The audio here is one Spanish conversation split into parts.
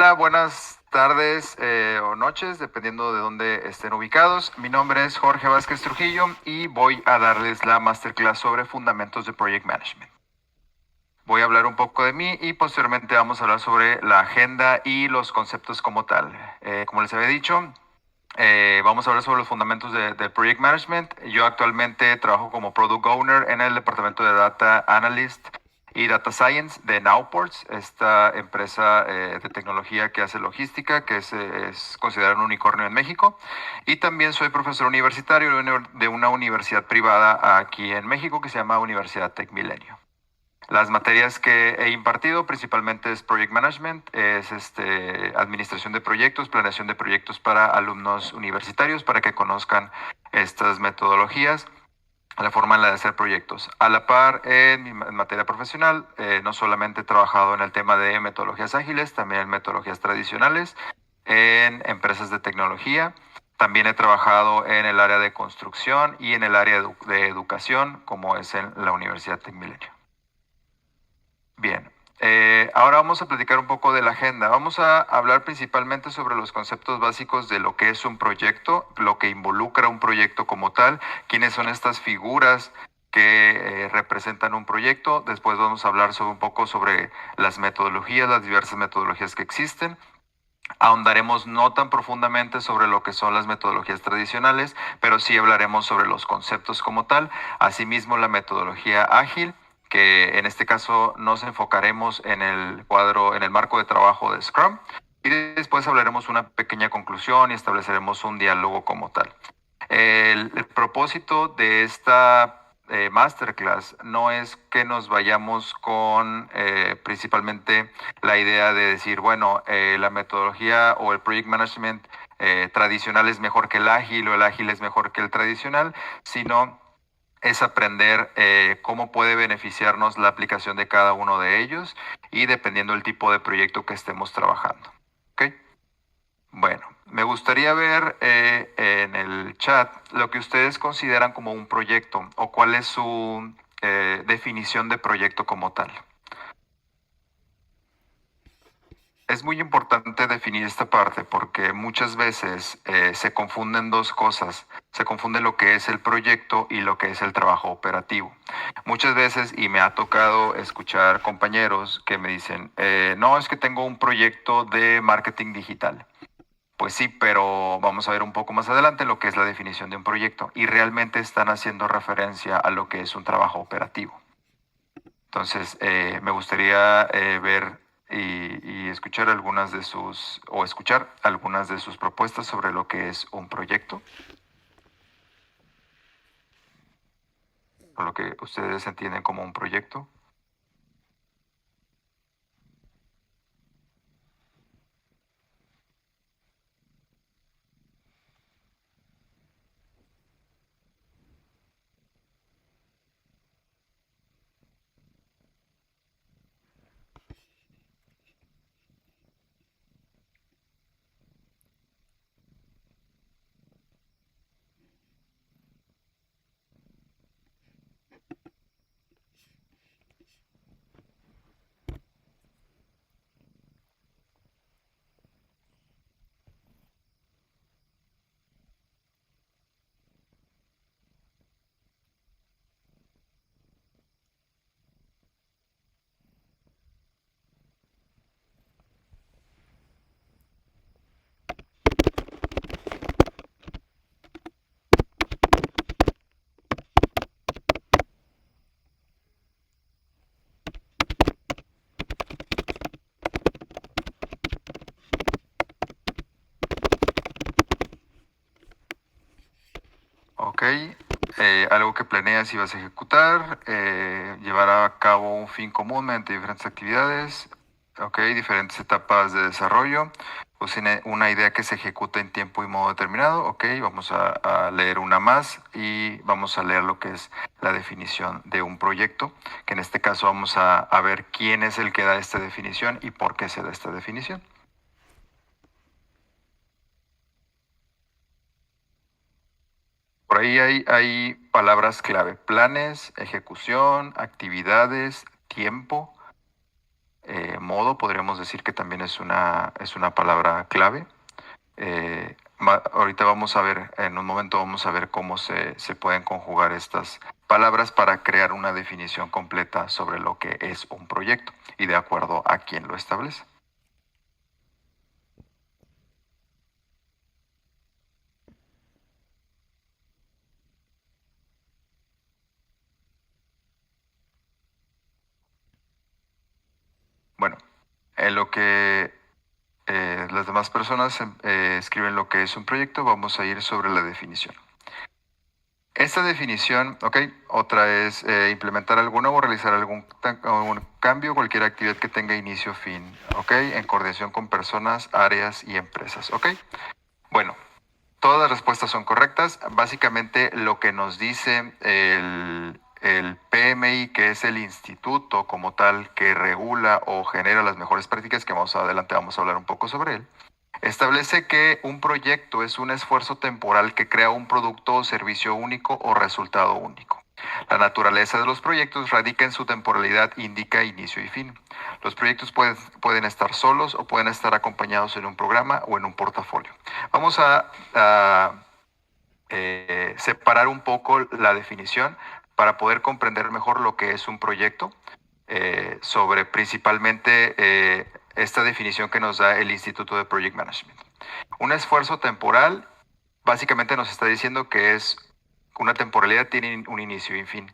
Hola, buenas tardes o noches, dependiendo de dónde estén ubicados. Mi nombre es Jorge Vázquez Trujillo y voy a darles la masterclass sobre fundamentos de Project Management. Voy a hablar un poco de mí y posteriormente vamos a hablar sobre la agenda y los conceptos como tal. Como les había dicho, vamos a hablar sobre los fundamentos de Project Management. Yo actualmente trabajo como Product Owner en el departamento de Data Analyst y Data Science de Nowports, esta empresa de tecnología que hace logística, que es considerada un unicornio en México. Y también soy profesor universitario de una universidad privada aquí en México que se llama Universidad Tech Milenio. Las materias que he impartido principalmente es Project Management, es administración de proyectos, planeación de proyectos para alumnos universitarios para que conozcan estas metodologías, la forma en la de hacer proyectos. A la par, en mi materia profesional, no solamente he trabajado en el tema de metodologías ágiles, también en metodologías tradicionales, en empresas de tecnología. También he trabajado en el área de construcción y en el área de educación, como es en la Universidad Tech Milenio. Bien, ahora vamos a platicar un poco de la agenda. Vamos a hablar principalmente sobre los conceptos básicos de lo que es un proyecto, lo que involucra un proyecto como tal, quiénes son estas figuras que representan un proyecto. Después vamos a hablar un poco sobre las metodologías, las diversas metodologías que existen. Ahondaremos no tan profundamente sobre lo que son las metodologías tradicionales, pero sí hablaremos sobre los conceptos como tal. Asimismo, la metodología ágil, que en este caso nos enfocaremos en el cuadro, en el marco de trabajo de Scrum. Y después hablaremos una pequeña conclusión y estableceremos un diálogo como tal. El propósito de esta masterclass no es que nos vayamos con principalmente la idea de decir, bueno, la metodología o el project management tradicional es mejor que el ágil o el ágil es mejor que el tradicional, sino es aprender cómo puede beneficiarnos la aplicación de cada uno de ellos y dependiendo del tipo de proyecto que estemos trabajando. ¿Ok? Bueno, me gustaría ver en el chat lo que ustedes consideran como un proyecto o cuál es su definición de proyecto como tal. Es muy importante definir esta parte porque muchas veces se confunden dos cosas. Se confunde lo que es el proyecto y lo que es el trabajo operativo. Muchas veces, y me ha tocado escuchar compañeros que me dicen, no, es que tengo un proyecto de marketing digital. Pues sí, pero vamos a ver un poco más adelante lo que es la definición de un proyecto y realmente están haciendo referencia a lo que es un trabajo operativo. Entonces, me gustaría ver y escuchar escuchar algunas de sus propuestas sobre lo que es un proyecto, o lo que ustedes entienden como un proyecto. Ok, algo que planeas y vas a ejecutar, llevar a cabo un fin común mediante diferentes actividades, ok, diferentes etapas de desarrollo, pues tiene una idea que se ejecuta en tiempo y modo determinado, ok, vamos a leer una más y vamos a leer lo que es la definición de un proyecto, que en este caso vamos a ver quién es el que da esta definición y por qué se da esta definición. Por ahí hay palabras clave: planes, ejecución, actividades, tiempo, modo, podríamos decir que también es una palabra clave. Ahorita vamos a ver, en un momento vamos a ver cómo se pueden conjugar estas palabras para crear una definición completa sobre lo que es un proyecto y de acuerdo a quién lo establece. Bueno, en lo que las demás personas escriben lo que es un proyecto, vamos a ir sobre la definición. Esta definición, ok, otra es implementar alguna o realizar algún cambio, cualquier actividad que tenga inicio o fin, ok, en coordinación con personas, áreas y empresas, ok. Bueno, todas las respuestas son correctas. Básicamente lo que nos dice el PMI, que es el instituto como tal que regula o genera las mejores prácticas, que más adelante vamos a hablar un poco sobre él, establece que un proyecto es un esfuerzo temporal que crea un producto o servicio único o resultado único. La naturaleza de los proyectos radica en su temporalidad, indica inicio y fin. Los proyectos pueden estar solos o pueden estar acompañados en un programa o en un portafolio. Vamos a separar un poco la definición para poder comprender mejor lo que es un proyecto, sobre principalmente esta definición que nos da el Instituto de Project Management. Un esfuerzo temporal básicamente nos está diciendo que es una temporalidad, tiene un inicio y un fin,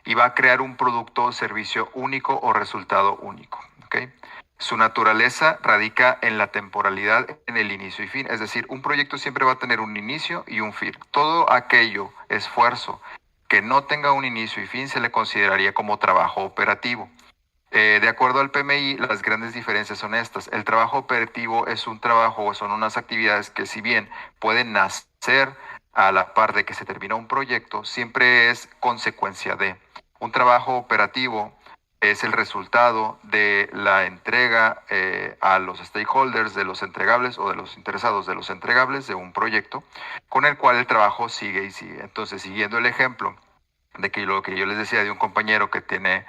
y va a crear un producto o servicio único o resultado único. ¿Okay? Su naturaleza radica en la temporalidad, en el inicio y fin. Es decir, un proyecto siempre va a tener un inicio y un fin. Todo aquello, esfuerzo, que no tenga un inicio y fin se le consideraría como trabajo operativo. De acuerdo al PMI, las grandes diferencias son estas. El trabajo operativo es un trabajo o son unas actividades que, si bien pueden nacer a la par de que se termina un proyecto, siempre es consecuencia de. Un trabajo operativo es el resultado de la entrega a los stakeholders de los entregables o de los interesados de los entregables de un proyecto, con el cual el trabajo sigue y sigue. Entonces, siguiendo el ejemplo de que lo que yo les decía de un compañero que tiene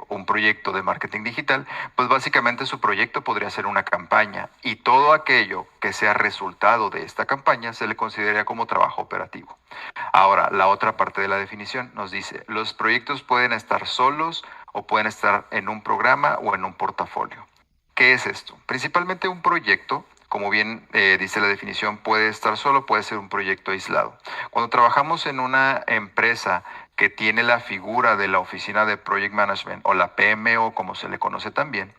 un proyecto de marketing digital, pues básicamente su proyecto podría ser una campaña y todo aquello que sea resultado de esta campaña se le consideraría como trabajo operativo. Ahora, la otra parte de la definición nos dice, los proyectos pueden estar solos o pueden estar en un programa o en un portafolio. ¿Qué es esto? Principalmente un proyecto, como bien dice la definición, puede estar solo, puede ser un proyecto aislado. Cuando trabajamos en una empresa que tiene la figura de la oficina de Project Management o la PMO, como se le conoce también,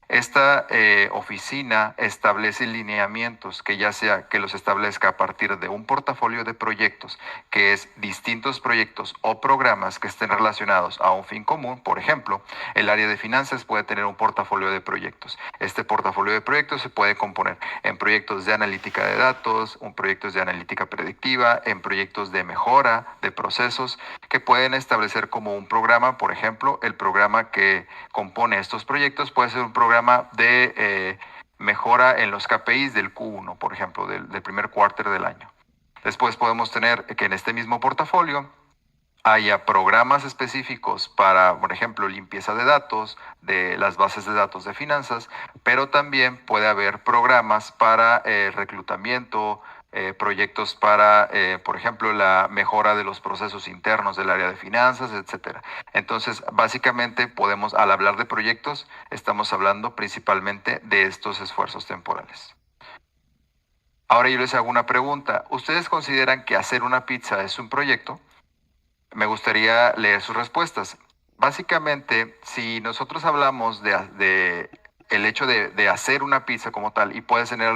esta oficina establece lineamientos que ya sea que los establezca a partir de un portafolio de proyectos, que es distintos proyectos o programas que estén relacionados a un fin común. Por ejemplo, el área de finanzas puede tener un portafolio de proyectos. Este portafolio de proyectos se puede componer en proyectos de analítica de datos, en proyectos de analítica predictiva, en proyectos de mejora de procesos que pueden establecer como un programa. Por ejemplo, el programa que compone estos proyectos puede ser un programa de mejora en los KPIs del Q1, por ejemplo, del primer cuarter del año. Después podemos tener que en este mismo portafolio haya programas específicos para, por ejemplo, limpieza de datos, de las bases de datos de finanzas, pero también puede haber programas para reclutamiento, proyectos para, por ejemplo, la mejora de los procesos internos del área de finanzas, etcétera. Entonces, básicamente podemos, al hablar de proyectos, estamos hablando principalmente de estos esfuerzos temporales. Ahora yo les hago una pregunta. ¿Ustedes consideran que hacer una pizza es un proyecto? Me gustaría leer sus respuestas. Básicamente, si nosotros hablamos de el hecho de hacer una pizza como tal, y puede sonar a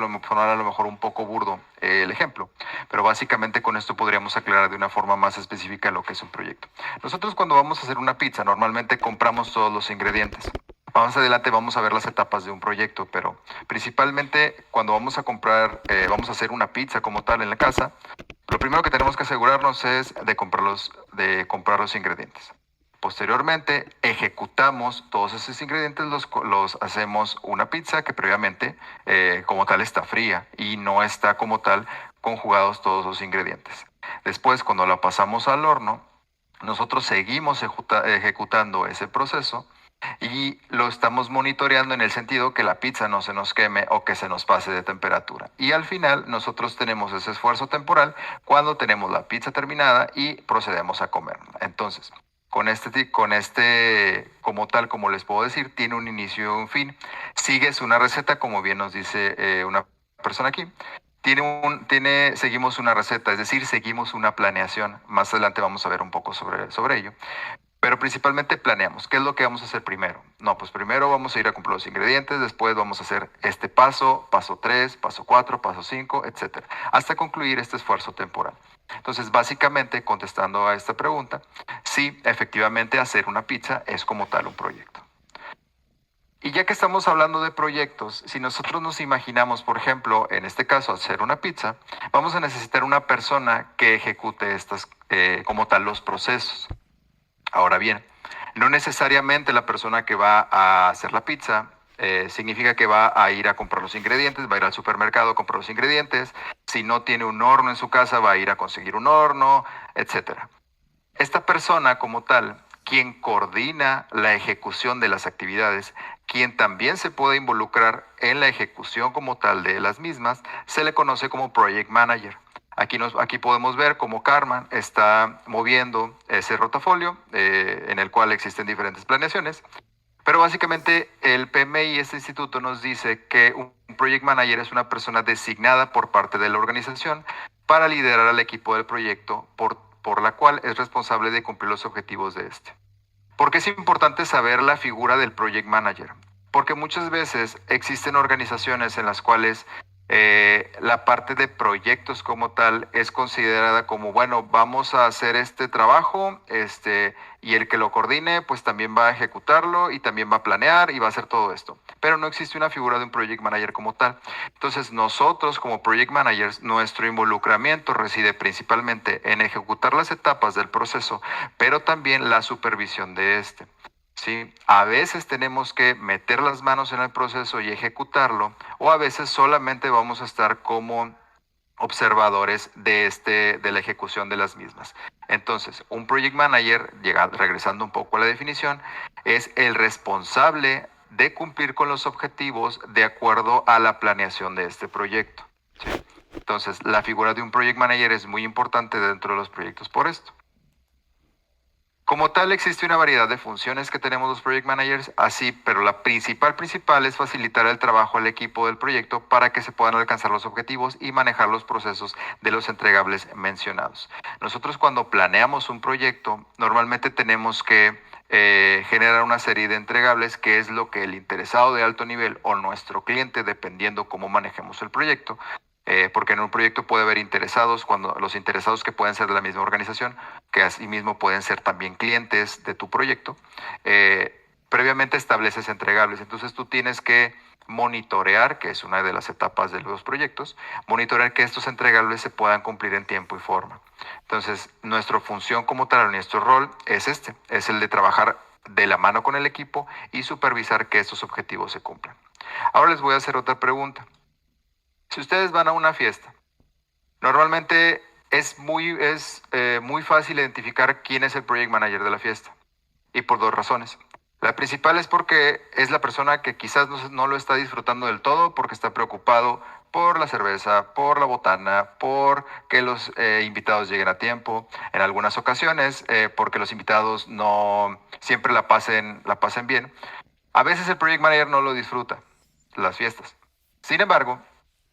lo mejor un poco burdo el ejemplo, pero básicamente con esto podríamos aclarar de una forma más específica lo que es un proyecto. Nosotros cuando vamos a hacer una pizza, normalmente compramos todos los ingredientes. Más adelante vamos a ver las etapas de un proyecto, pero principalmente cuando vamos a comprar, vamos a hacer una pizza como tal en la casa, lo primero que tenemos que asegurarnos es de comprar los ingredientes. Posteriormente, ejecutamos todos esos ingredientes, los hacemos una pizza que previamente, como tal, está fría y no está como tal conjugados todos los ingredientes. Después, cuando la pasamos al horno, nosotros seguimos ejecutando ese proceso, Y lo estamos monitoreando en el sentido que la pizza no se nos queme o que se nos pase de temperatura. Y al final nosotros tenemos ese esfuerzo temporal cuando tenemos la pizza terminada y procedemos a comer. Entonces, como tal, como les puedo decir, tiene un inicio y un fin. Sigues una receta, como bien nos dice una persona aquí. Seguimos una receta, es decir, seguimos una planeación. Más adelante vamos a ver un poco sobre ello. Pero principalmente planeamos. ¿Qué es lo que vamos a hacer primero? No, pues primero vamos a ir a comprar los ingredientes, después vamos a hacer este paso, paso 3, paso 4, paso 5, etcétera, hasta concluir este esfuerzo temporal. Entonces, básicamente, contestando a esta pregunta, sí, efectivamente, hacer una pizza es como tal un proyecto. Y ya que estamos hablando de proyectos, si nosotros nos imaginamos, por ejemplo, en este caso, hacer una pizza, vamos a necesitar una persona que ejecute como tal, los procesos. Ahora bien, no necesariamente la persona que va a hacer la pizza significa que va a ir a comprar los ingredientes, va a ir al supermercado a comprar los ingredientes. Si no tiene un horno en su casa, va a ir a conseguir un horno, etcétera. Esta persona como tal, quien coordina la ejecución de las actividades, quien también se puede involucrar en la ejecución como tal de las mismas, se le conoce como Project Manager. Aquí podemos ver cómo Carmen está moviendo ese rotafolio en el cual existen diferentes planeaciones. Pero básicamente el PMI, este instituto, nos dice que un Project Manager es una persona designada por parte de la organización para liderar al equipo del proyecto por la cual es responsable de cumplir los objetivos de este. ¿Por qué es importante saber la figura del Project Manager? Porque muchas veces existen organizaciones en las cuales la parte de proyectos como tal es considerada como, bueno, vamos a hacer este trabajo, y el que lo coordine pues también va a ejecutarlo y también va a planear y va a hacer todo esto. Pero no existe una figura de un Project Manager como tal. Entonces nosotros como Project Managers, nuestro involucramiento reside principalmente en ejecutar las etapas del proceso, pero también la supervisión de este. Sí, a veces tenemos que meter las manos en el proceso y ejecutarlo, o a veces solamente vamos a estar como observadores de la ejecución de las mismas. Entonces, un project manager, regresando un poco a la definición, es el responsable de cumplir con los objetivos de acuerdo a la planeación de este proyecto. ¿Sí? Entonces, la figura de un project manager es muy importante dentro de los proyectos por esto. Como tal, existe una variedad de funciones que tenemos los project managers, así, pero la principal es facilitar el trabajo al equipo del proyecto para que se puedan alcanzar los objetivos y manejar los procesos de los entregables mencionados. Nosotros cuando planeamos un proyecto, normalmente tenemos que generar una serie de entregables, que es lo que el interesado de alto nivel o nuestro cliente, dependiendo cómo manejemos el proyecto, porque en un proyecto puede haber interesados, cuando los interesados que pueden ser de la misma organización, que asimismo pueden ser también clientes de tu proyecto, previamente estableces entregables. Entonces tú tienes que monitorear, que es una de las etapas de los proyectos, monitorear que estos entregables se puedan cumplir en tiempo y forma. Entonces, nuestra función como tal, nuestro rol es es el de trabajar de la mano con el equipo y supervisar que estos objetivos se cumplan. Ahora les voy a hacer otra pregunta. Si ustedes van a una fiesta, normalmente es muy fácil identificar quién es el project manager de la fiesta. Y por dos razones. La principal es porque es la persona que quizás no lo está disfrutando del todo, porque está preocupado por la cerveza, por la botana, por que los invitados lleguen a tiempo. En algunas ocasiones, porque los invitados no siempre la pasen bien. A veces el project manager no lo disfruta, las fiestas. Sin embargo,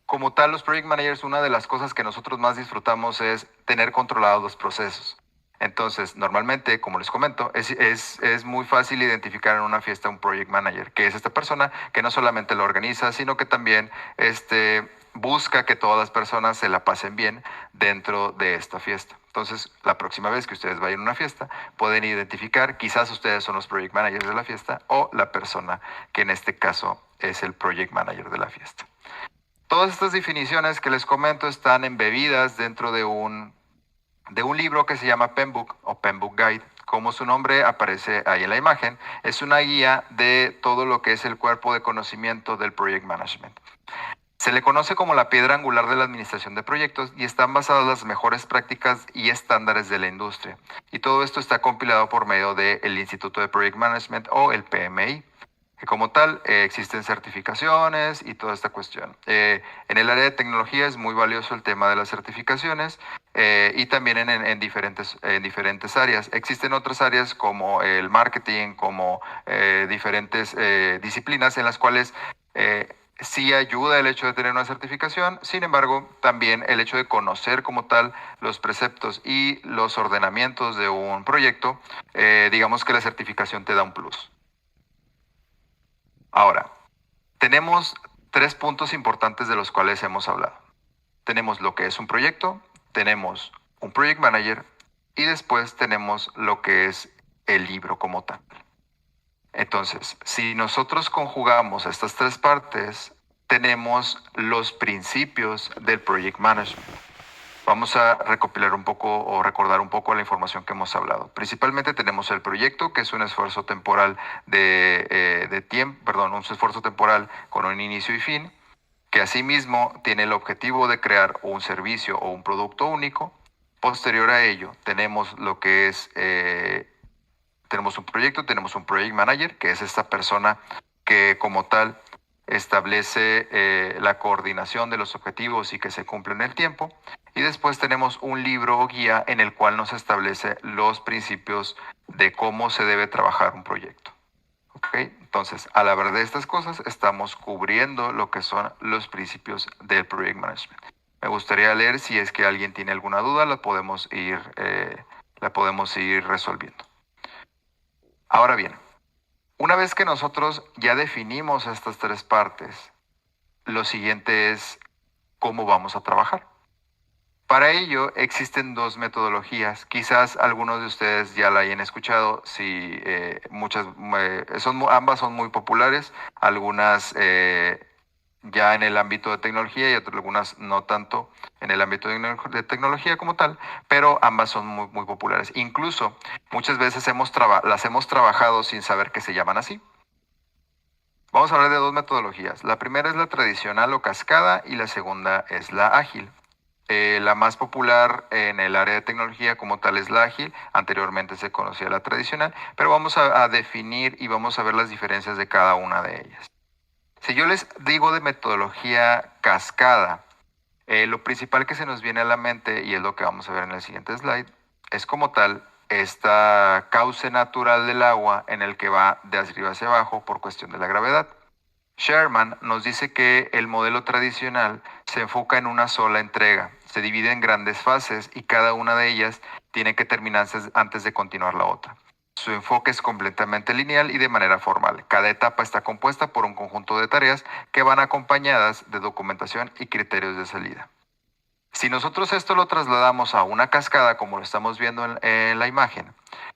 como tal, los project managers, una de las cosas que nosotros más disfrutamos es tener controlados los procesos. Entonces, normalmente, como les comento, es muy fácil identificar en una fiesta un project manager, que es esta persona que no solamente lo organiza, sino que también busca que todas las personas se la pasen bien dentro de esta fiesta. Entonces, la próxima vez que ustedes vayan a una fiesta, pueden identificar, quizás ustedes son los project managers de la fiesta o la persona que en este caso es el project manager de la fiesta. Todas estas definiciones que les comento están embebidas dentro de un libro que se llama Penbook o Penbook Guide. Como su nombre aparece ahí en la imagen, es una guía de todo lo que es el cuerpo de conocimiento del Project Management. Se le conoce como la piedra angular de la administración de proyectos y están basadas las mejores prácticas y estándares de la industria. Y todo esto está compilado por medio del Instituto de Project Management o el PMI. Que como tal, existen certificaciones y toda esta cuestión. En el área de tecnología es muy valioso el tema de las certificaciones y también en diferentes áreas. Existen otras áreas como el marketing, como diferentes disciplinas en las cuales sí ayuda el hecho de tener una certificación. Sin embargo, también el hecho de conocer como tal los preceptos y los ordenamientos de un proyecto, digamos que la certificación te da un plus. Ahora, tenemos tres puntos importantes de los cuales hemos hablado. Tenemos lo que es un proyecto, tenemos un project manager y después tenemos lo que es el libro como tal. Entonces, si nosotros conjugamos estas tres partes, tenemos los principios del project management. Vamos a recopilar un poco o recordar un poco la información que hemos hablado. Principalmente tenemos el proyecto, que es un esfuerzo temporal de tiempo, perdón, un esfuerzo temporal con un inicio y fin, que asimismo tiene el objetivo de crear un servicio o un producto único. Posterior a ello, tenemos lo que es, tenemos un proyecto, tenemos un project manager, que es esta persona que como tal establece la coordinación de los objetivos y que se cumplen en el tiempo. Y después tenemos un libro o guía en el cual nos establece los principios de cómo se debe trabajar un proyecto. ¿Okay? Entonces, al hablar de estas cosas, estamos cubriendo lo que son los principios del Project Management. Me gustaría leer si es que alguien tiene alguna duda, la podemos ir resolviendo. Ahora bien, una vez que nosotros ya definimos estas tres partes, lo siguiente es cómo vamos a trabajar. Para ello existen dos metodologías. Quizás algunos de ustedes ya la hayan escuchado. Si ambas son muy populares. Algunas ya en el ámbito de tecnología y algunas no tanto en el ámbito de tecnología como tal. Pero ambas son muy, muy populares. Incluso muchas veces las hemos trabajado sin saber que se llaman así. Vamos a hablar de dos metodologías. La primera es la tradicional o cascada y la segunda es la ágil. La más popular en el área de tecnología como tal es la ágil, anteriormente se conocía la tradicional, pero vamos a definir y vamos a ver las diferencias de cada una de ellas. Si yo les digo de metodología cascada, lo principal que se nos viene a la mente, y es lo que vamos a ver en el siguiente slide, es como tal esta cauce natural del agua en el que va de arriba hacia abajo por cuestión de la gravedad. Sherman nos dice que el modelo tradicional se enfoca en una sola entrega, se divide en grandes fases y cada una de ellas tiene que terminarse antes de continuar la otra. Su enfoque es completamente lineal y de manera formal. Cada etapa está compuesta por un conjunto de tareas que van acompañadas de documentación y criterios de salida. Si nosotros esto lo trasladamos a una cascada, como lo estamos viendo en la imagen,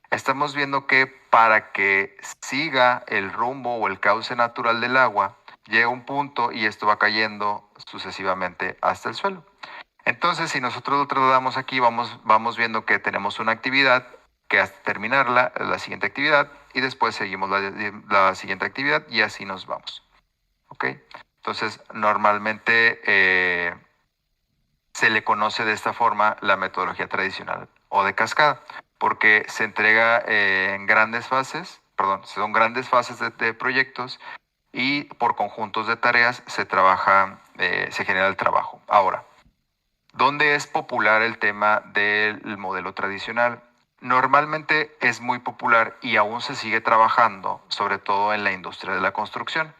estamos viendo que para que siga el rumbo o el cauce natural del agua, llega un punto y esto va cayendo sucesivamente hasta el suelo. Entonces, si nosotros lo trasladamos aquí, vamos viendo que tenemos una actividad que hasta terminarla, la siguiente actividad, y después seguimos la siguiente actividad y así nos vamos. ¿Ok? Entonces, normalmente se le conoce de esta forma la metodología tradicional o de cascada, porque se entrega en grandes fases, son grandes fases de proyectos y por conjuntos de tareas se genera el trabajo. Ahora, ¿dónde es popular el tema del modelo tradicional? Normalmente es muy popular y aún se sigue trabajando, sobre todo en la industria de la construcción.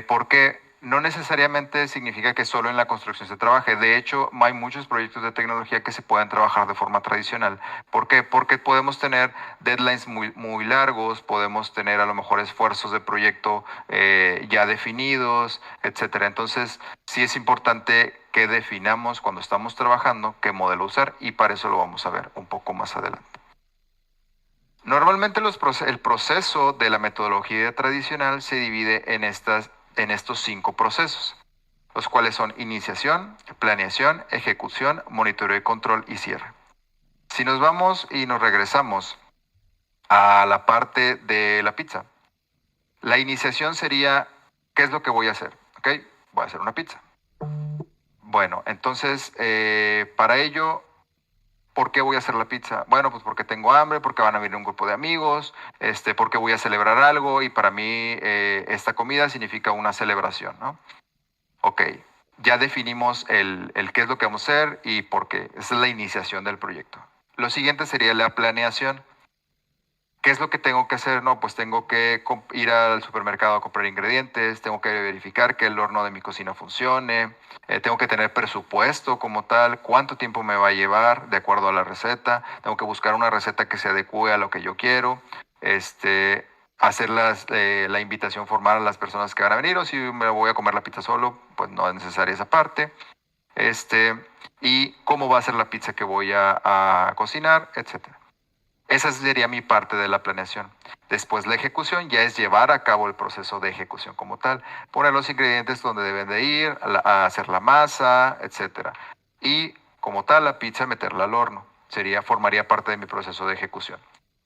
Porque no necesariamente significa que solo en la construcción se trabaje. De hecho, hay muchos proyectos de tecnología que se pueden trabajar de forma tradicional. ¿Por qué? Porque podemos tener deadlines muy, muy largos, podemos tener a lo mejor esfuerzos de proyecto ya definidos, etcétera. Entonces, sí es importante que definamos cuando estamos trabajando qué modelo usar y para eso lo vamos a ver un poco más adelante. Normalmente el proceso de la metodología tradicional se divide en estos 5 procesos, los cuales son iniciación, planeación, ejecución, monitoreo y control y cierre. Si nos vamos y nos regresamos a la parte de la pizza, la iniciación sería, ¿qué es lo que voy a hacer? ¿Okay? voy a hacer una pizza. Bueno, entonces, para ello, ¿por qué voy a hacer la pizza? Bueno, pues porque tengo hambre, porque van a venir un grupo de amigos, porque voy a celebrar algo y para mí esta comida significa una celebración, ¿no? Ok, ya definimos el qué es lo que vamos a hacer y por qué. Esa es la iniciación del proyecto. Lo siguiente sería la planeación. ¿Qué es lo que tengo que hacer? No, pues tengo que ir al supermercado a comprar ingredientes, tengo que verificar que el horno de mi cocina funcione, tengo que tener presupuesto como tal, cuánto tiempo me va a llevar de acuerdo a la receta, tengo que buscar una receta que se adecue a lo que yo quiero, hacer la invitación formal a las personas que van a venir, o si me voy a comer la pizza solo, pues no es necesaria esa parte. Y cómo va a ser la pizza que voy a cocinar, etcétera. Esa sería mi parte de la planeación. Después la ejecución ya es llevar a cabo el proceso de ejecución como tal. Poner los ingredientes donde deben de ir, a hacer la masa, etcétera. Y como tal la pizza meterla al horno. Formaría parte de mi proceso de ejecución.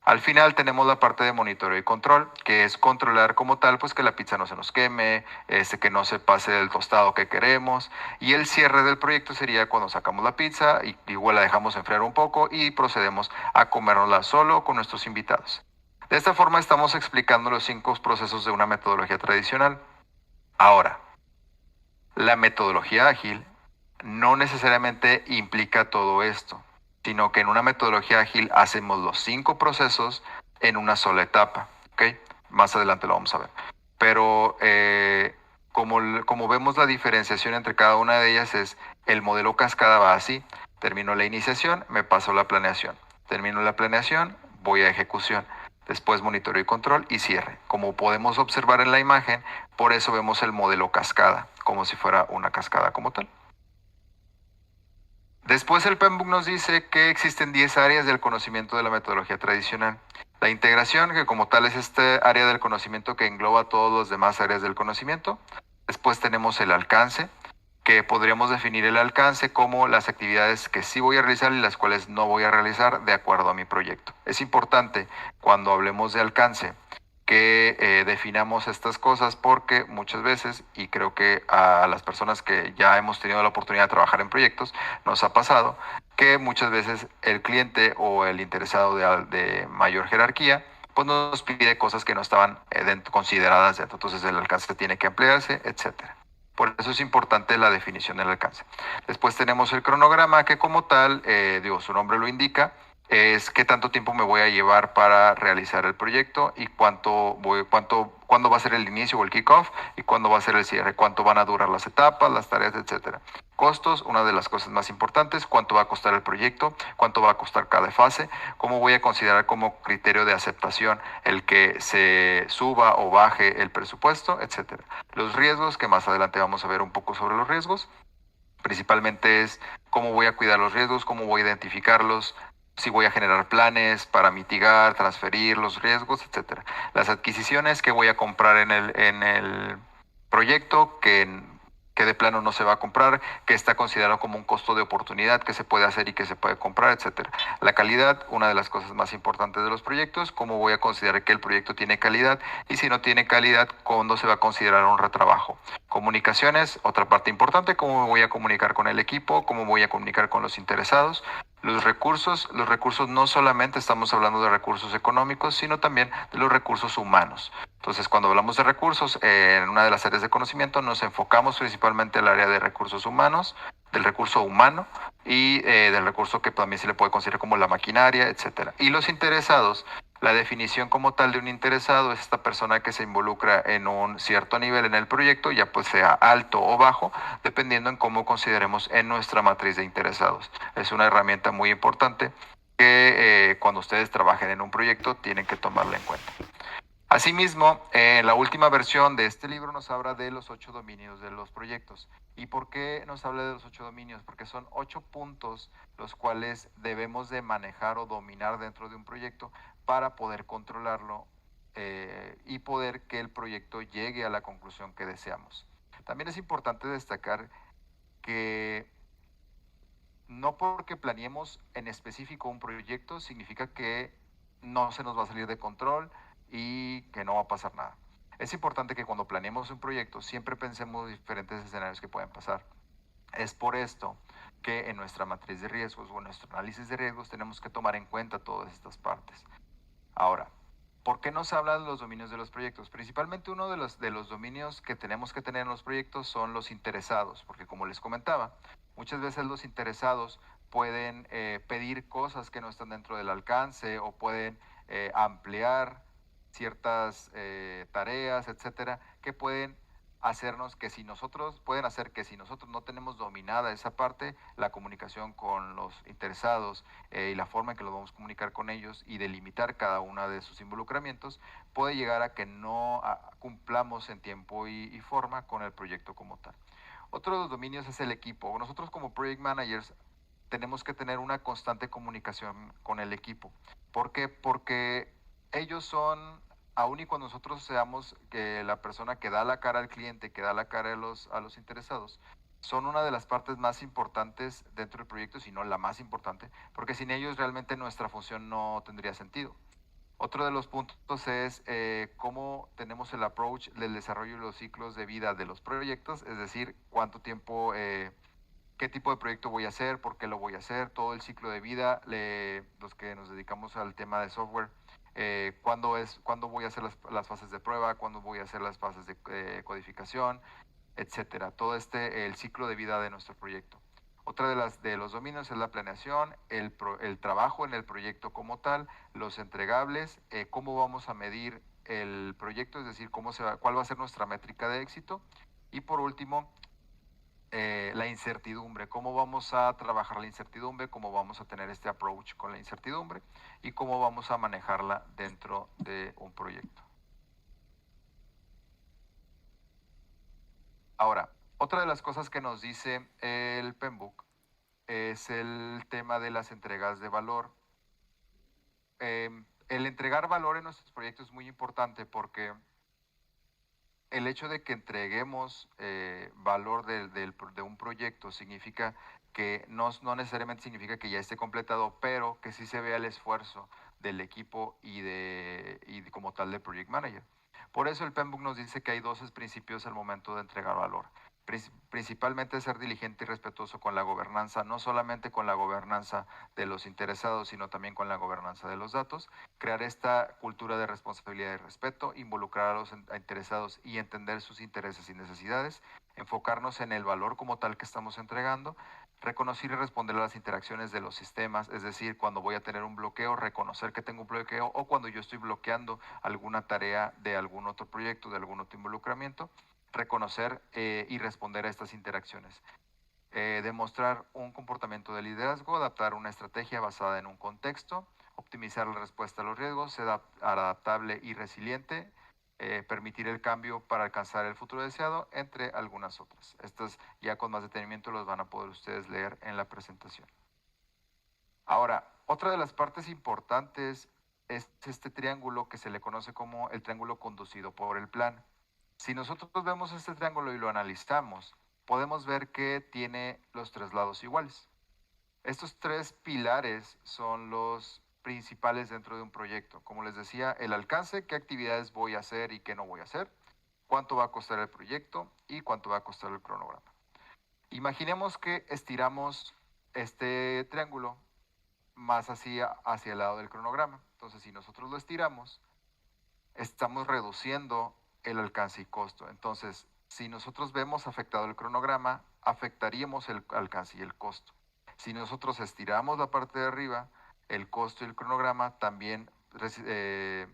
Al final tenemos la parte de monitoreo y control, que es controlar como tal, pues que la pizza no se nos queme, que no se pase el tostado que queremos. Y el cierre del proyecto sería cuando sacamos la pizza y igual la dejamos enfriar un poco y procedemos a comérnosla solo con nuestros invitados. De esta forma estamos explicando los 5 procesos de una metodología tradicional. Ahora, la metodología ágil no necesariamente implica todo esto, sino que en una metodología ágil hacemos los 5 procesos en una sola etapa. ¿Ok? Más adelante lo vamos a ver. Pero como vemos la diferenciación entre cada una de ellas es el modelo cascada va así. Termino la iniciación, me paso a la planeación. Termino la planeación, voy a ejecución. Después monitoreo y control y cierre. Como podemos observar en la imagen, por eso vemos el modelo cascada, como si fuera una cascada como tal. Después el PMBOK nos dice que existen 10 áreas del conocimiento de la metodología tradicional. La integración, que como tal es este área del conocimiento que engloba todas las demás áreas del conocimiento. Después tenemos el alcance, que podríamos definir el alcance como las actividades que sí voy a realizar y las cuales no voy a realizar de acuerdo a mi proyecto. Es importante cuando hablemos de alcance que definamos estas cosas porque muchas veces, y creo que a las personas que ya hemos tenido la oportunidad de trabajar en proyectos, nos ha pasado que muchas veces el cliente o el interesado de mayor jerarquía pues nos pide cosas que no estaban consideradas dentro. Entonces el alcance tiene que ampliarse, etcétera. Por eso es importante la definición del alcance. Después tenemos el cronograma que como tal, su nombre lo indica, es qué tanto tiempo me voy a llevar para realizar el proyecto y cuándo va a ser el inicio o el kickoff y cuándo va a ser el cierre, cuánto van a durar las etapas, las tareas, etcétera. Costos, una de las cosas más importantes, cuánto va a costar el proyecto, cuánto va a costar cada fase, cómo voy a considerar como criterio de aceptación el que se suba o baje el presupuesto, etcétera. Los riesgos, que más adelante vamos a ver un poco sobre los riesgos, principalmente es cómo voy a cuidar los riesgos, cómo voy a identificarlos, si voy a generar planes para mitigar, transferir los riesgos, etcétera. Las adquisiciones que voy a comprar en el proyecto, que de plano no se va a comprar, que está considerado como un costo de oportunidad que se puede hacer y que se puede comprar, etcétera. La calidad, una de las cosas más importantes de los proyectos, cómo voy a considerar que el proyecto tiene calidad y si no tiene calidad, cuándo se va a considerar un retrabajo. Comunicaciones, otra parte importante, cómo voy a comunicar con el equipo, cómo voy a comunicar con los interesados. Los recursos no solamente estamos hablando de recursos económicos, sino también de los recursos humanos. Entonces, cuando hablamos de recursos, en una de las áreas de conocimiento nos enfocamos principalmente en el área de recursos humanos, del recurso humano y del recurso que también se le puede considerar como la maquinaria, etcétera. Y los interesados, la definición como tal de un interesado es esta persona que se involucra en un cierto nivel en el proyecto, ya pues sea alto o bajo, dependiendo en cómo consideremos en nuestra matriz de interesados. Es una herramienta muy importante que cuando ustedes trabajen en un proyecto tienen que tomarla en cuenta. Asimismo, en la última versión de este libro nos habla de los 8 dominios de los proyectos. ¿Y por qué nos habla de los 8 dominios? Porque son 8 puntos los cuales debemos de manejar o dominar dentro de un proyecto para poder controlarlo y poder que el proyecto llegue a la conclusión que deseamos. También es importante destacar que no porque planeemos en específico un proyecto significa que no se nos va a salir de control y que no va a pasar nada. Es importante que cuando planeemos un proyecto siempre pensemos diferentes escenarios que pueden pasar. Es por esto que en nuestra matriz de riesgos o en nuestro análisis de riesgos tenemos que tomar en cuenta todas estas partes. Ahora, ¿por qué nos hablan los dominios de los proyectos? Principalmente uno de los dominios que tenemos que tener en los proyectos son los interesados, porque como les comentaba, muchas veces los interesados pueden pedir cosas que no están dentro del alcance o pueden ampliar ciertas tareas, etcétera, que pueden hacernos que si nosotros, pueden hacer que si nosotros no tenemos dominada esa parte, la comunicación con los interesados y la forma en que lo vamos a comunicar con ellos y delimitar cada uno de sus involucramientos, puede llegar a que no cumplamos en tiempo y forma con el proyecto como tal. Otro de los dominios es el equipo. Nosotros como project managers tenemos que tener una constante comunicación con el equipo. ¿Por qué? Porque ellos son, aun y cuando nosotros seamos que la persona que da la cara al cliente, que da la cara a los interesados, son una de las partes más importantes dentro del proyecto, si no la más importante, porque sin ellos realmente nuestra función no tendría sentido. Otro de los puntos es cómo tenemos el approach del desarrollo y los ciclos de vida de los proyectos, es decir, cuánto tiempo, qué tipo de proyecto voy a hacer, por qué lo voy a hacer, todo el ciclo de vida, los que nos dedicamos al tema de software, cuándo voy a hacer las fases de prueba, cuándo voy a hacer las fases de codificación, etcétera. Todo el ciclo de vida de nuestro proyecto. Otra de los dominios es la planeación, el trabajo en el proyecto como tal, los entregables, cómo vamos a medir el proyecto, es decir, cuál va a ser nuestra métrica de éxito. Y por último, la incertidumbre, cómo vamos a trabajar la incertidumbre, cómo vamos a tener este approach con la incertidumbre y cómo vamos a manejarla dentro de un proyecto. Ahora, otra de las cosas que nos dice el PMBOK es el tema de las entregas de valor. El entregar valor en nuestros proyectos es muy importante porque el hecho de que entreguemos valor de un proyecto significa que no necesariamente significa que ya esté completado, pero que sí se vea el esfuerzo del equipo y como tal del project manager. Por eso el PMBOK nos dice que hay 12 principios al momento de entregar valor. Principalmente ser diligente y respetuoso con la gobernanza, no solamente con la gobernanza de los interesados, sino también con la gobernanza de los datos. Crear esta cultura de responsabilidad y respeto, involucrar a los interesados y entender sus intereses y necesidades, enfocarnos en el valor como tal que estamos entregando, reconocer y responder a las interacciones de los sistemas, es decir, cuando voy a tener un bloqueo, reconocer que tengo un bloqueo o cuando yo estoy bloqueando alguna tarea de algún otro proyecto, de algún otro involucramiento, reconocer y responder a estas interacciones. Demostrar un comportamiento de liderazgo, adaptar una estrategia basada en un contexto, optimizar la respuesta a los riesgos, ser adaptable y resiliente, permitir el cambio para alcanzar el futuro deseado, entre algunas otras. Estas ya con más detenimiento los van a poder ustedes leer en la presentación. Ahora, otra de las partes importantes es este triángulo que se le conoce como el triángulo conducido por el plan. Si nosotros vemos este triángulo y lo analizamos, podemos ver que tiene los tres lados iguales. Estos tres pilares son los principales dentro de un proyecto. Como les decía, el alcance, qué actividades voy a hacer y qué no voy a hacer, cuánto va a costar el proyecto y cuánto va a costar el cronograma. Imaginemos que estiramos este triángulo más hacia el lado del cronograma. Entonces, si nosotros lo estiramos, estamos reduciendo el alcance y costo. Entonces, si nosotros vemos afectado el cronograma, afectaríamos el alcance y el costo. Si nosotros estiramos la parte de arriba, el costo y el cronograma también se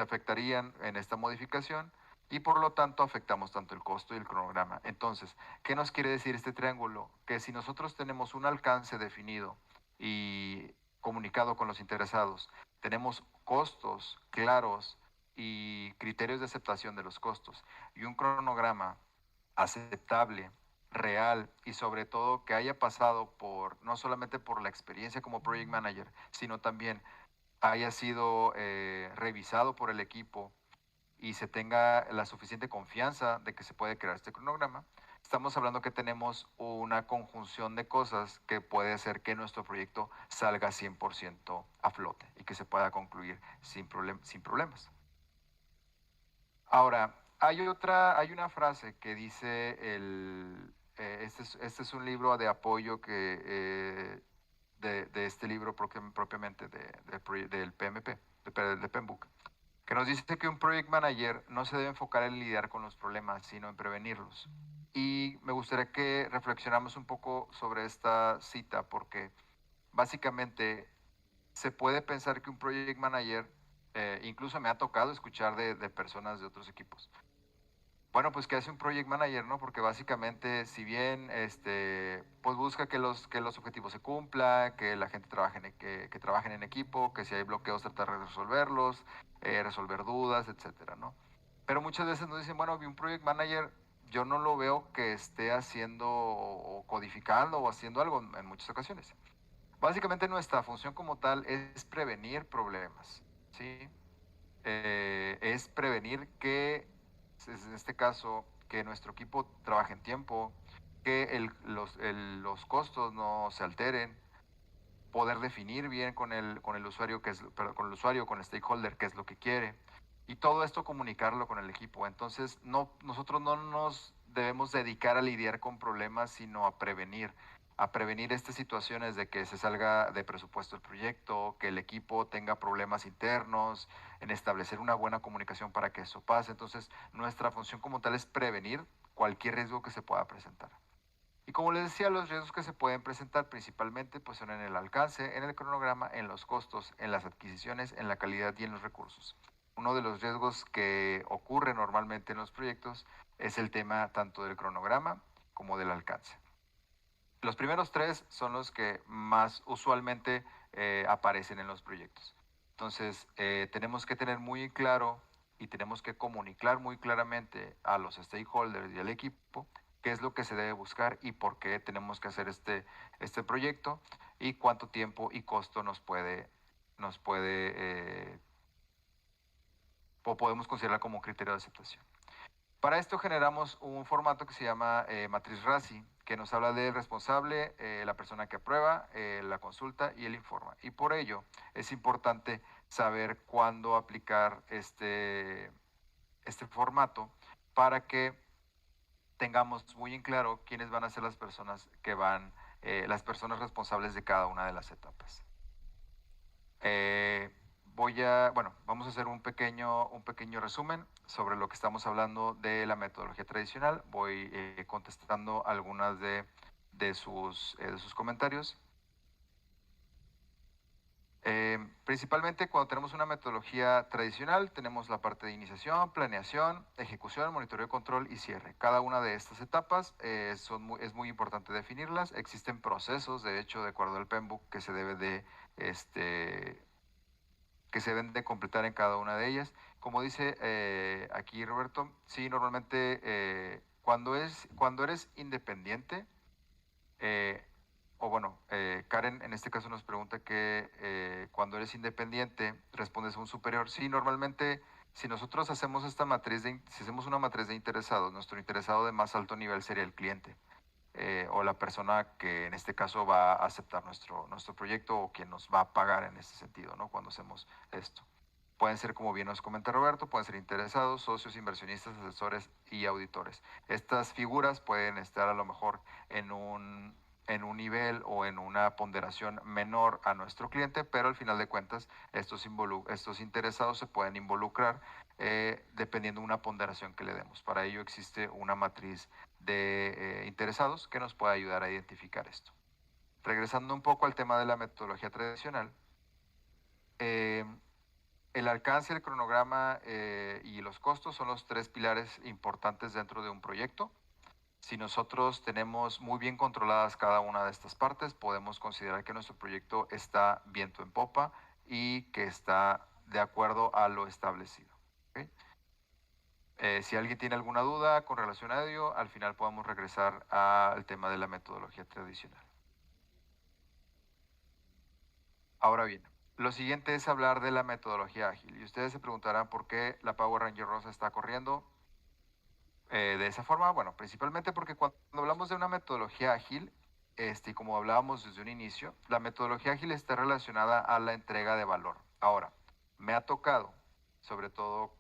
afectarían en esta modificación y por lo tanto afectamos tanto el costo y el cronograma. Entonces, ¿qué nos quiere decir este triángulo? Que si nosotros tenemos un alcance definido y comunicado con los interesados, tenemos costos claros y criterios de aceptación de los costos y un cronograma aceptable, real y sobre todo que haya pasado por no solamente por la experiencia como project manager, sino también haya sido revisado por el equipo y se tenga la suficiente confianza de que se puede crear este cronograma, estamos hablando que tenemos una conjunción de cosas que puede hacer que nuestro proyecto salga 100% a flote y que se pueda concluir sin problemas. Ahora, hay una frase que dice este es un libro de apoyo de este libro propiamente del PMP, de PMBOK, que nos dice que un project manager no se debe enfocar en lidiar con los problemas, sino en prevenirlos. Y me gustaría que reflexionamos un poco sobre esta cita, porque básicamente se puede pensar que un project manager, incluso me ha tocado escuchar de personas de otros equipos. Bueno, pues que hace un project manager, ¿no? Porque básicamente, si bien pues busca que los objetivos se cumplan, que la gente trabaje que trabajen en equipo, que si hay bloqueos tratar de resolverlos, resolver dudas, etcétera, ¿no? Pero muchas veces nos dicen, bueno, un project manager yo no lo veo que esté haciendo o codificando o haciendo algo en muchas ocasiones. Básicamente nuestra función como tal es prevenir problemas, ¿sí? Es prevenir que, en este caso, que nuestro equipo trabaje en tiempo, que los costos no se alteren, poder definir bien con el usuario, con el usuario, con el stakeholder, qué es lo que quiere, y todo esto comunicarlo con el equipo. Entonces, nosotros no nos debemos dedicar a lidiar con problemas, sino a prevenir estas situaciones de que se salga de presupuesto el proyecto, que el equipo tenga problemas internos, en establecer una buena comunicación para que eso pase. Entonces, nuestra función como tal es prevenir cualquier riesgo que se pueda presentar. Y como les decía, los riesgos que se pueden presentar principalmente pues son en el alcance, en el cronograma, en los costos, en las adquisiciones, en la calidad y en los recursos. Uno de los riesgos que ocurre normalmente en los proyectos es el tema tanto del cronograma como del alcance. Los primeros tres son los que más usualmente aparecen en los proyectos. Entonces, tenemos que tener muy claro y tenemos que comunicar muy claramente a los stakeholders y al equipo qué es lo que se debe buscar y por qué tenemos que hacer este proyecto y cuánto tiempo y costo nos puede o podemos considerar como criterio de aceptación. Para esto generamos un formato que se llama matriz RACI, que nos habla del responsable, la persona que aprueba, la consulta y el informa. Y por ello es importante saber cuándo aplicar este formato para que tengamos muy en claro quiénes van a ser las personas las personas responsables de cada una de las etapas. Vamos a hacer un pequeño resumen sobre lo que estamos hablando de la metodología tradicional. Voy contestando algunas de sus comentarios. Principalmente cuando tenemos una metodología tradicional, tenemos la parte de iniciación, planeación, ejecución, monitoreo, control y cierre. Cada una de estas etapas es muy importante definirlas. Existen procesos, de hecho, de acuerdo al PMBOK, que se deben de completar en cada una de ellas. Como dice aquí Roberto, sí, normalmente cuando eres independiente, Karen en este caso nos pregunta que cuando eres independiente respondes a un superior. Sí, normalmente si nosotros hacemos si hacemos una matriz de interesados, nuestro interesado de más alto nivel sería el cliente. O la persona que en este caso va a aceptar nuestro proyecto o quien nos va a pagar en este sentido, ¿no? Cuando hacemos esto. Pueden ser, como bien nos comenta Roberto, pueden ser interesados, socios, inversionistas, asesores y auditores. Estas figuras pueden estar a lo mejor en un nivel o en una ponderación menor a nuestro cliente, pero al final de cuentas estos interesados se pueden involucrar dependiendo de una ponderación que le demos. Para ello existe una matriz de interesados que nos puede ayudar a identificar esto. Regresando un poco al tema de la metodología tradicional, el alcance, el cronograma y los costos son los tres pilares importantes dentro de un proyecto. Si nosotros tenemos muy bien controladas cada una de estas partes, podemos considerar que nuestro proyecto está viento en popa y que está de acuerdo a lo establecido. ¿Okay? Si alguien tiene alguna duda con relación a ello, al final podemos regresar al tema de la metodología tradicional. Ahora bien, lo siguiente es hablar de la metodología ágil. Y ustedes se preguntarán por qué la Power Ranger rosa está corriendo de esa forma. Bueno, principalmente porque cuando hablamos de una metodología ágil, y como hablábamos desde un inicio, la metodología ágil está relacionada a la entrega de valor. Ahora, me ha tocado sobre todo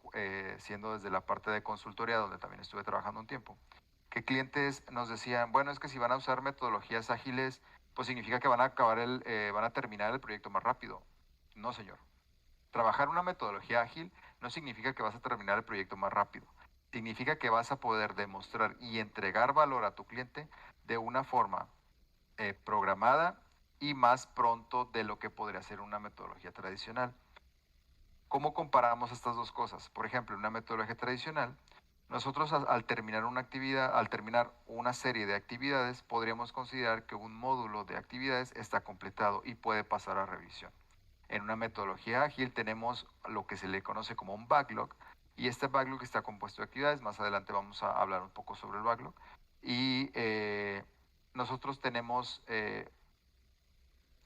siendo desde la parte de consultoría, donde también estuve trabajando un tiempo, que clientes nos decían, bueno, es que si van a usar metodologías ágiles, pues significa que van a terminar el proyecto más rápido. No, señor. Trabajar una metodología ágil no significa que vas a terminar el proyecto más rápido. Significa que vas a poder demostrar y entregar valor a tu cliente de una forma programada y más pronto de lo que podría ser una metodología tradicional. ¿Cómo comparamos estas dos cosas? Por ejemplo, en una metodología tradicional, nosotros al terminar una actividad, al terminar una serie de actividades, podríamos considerar que un módulo de actividades está completado y puede pasar a revisión. En una metodología ágil tenemos lo que se le conoce como un backlog, y este backlog está compuesto de actividades. Más adelante vamos a hablar un poco sobre el backlog. Y nosotros tenemos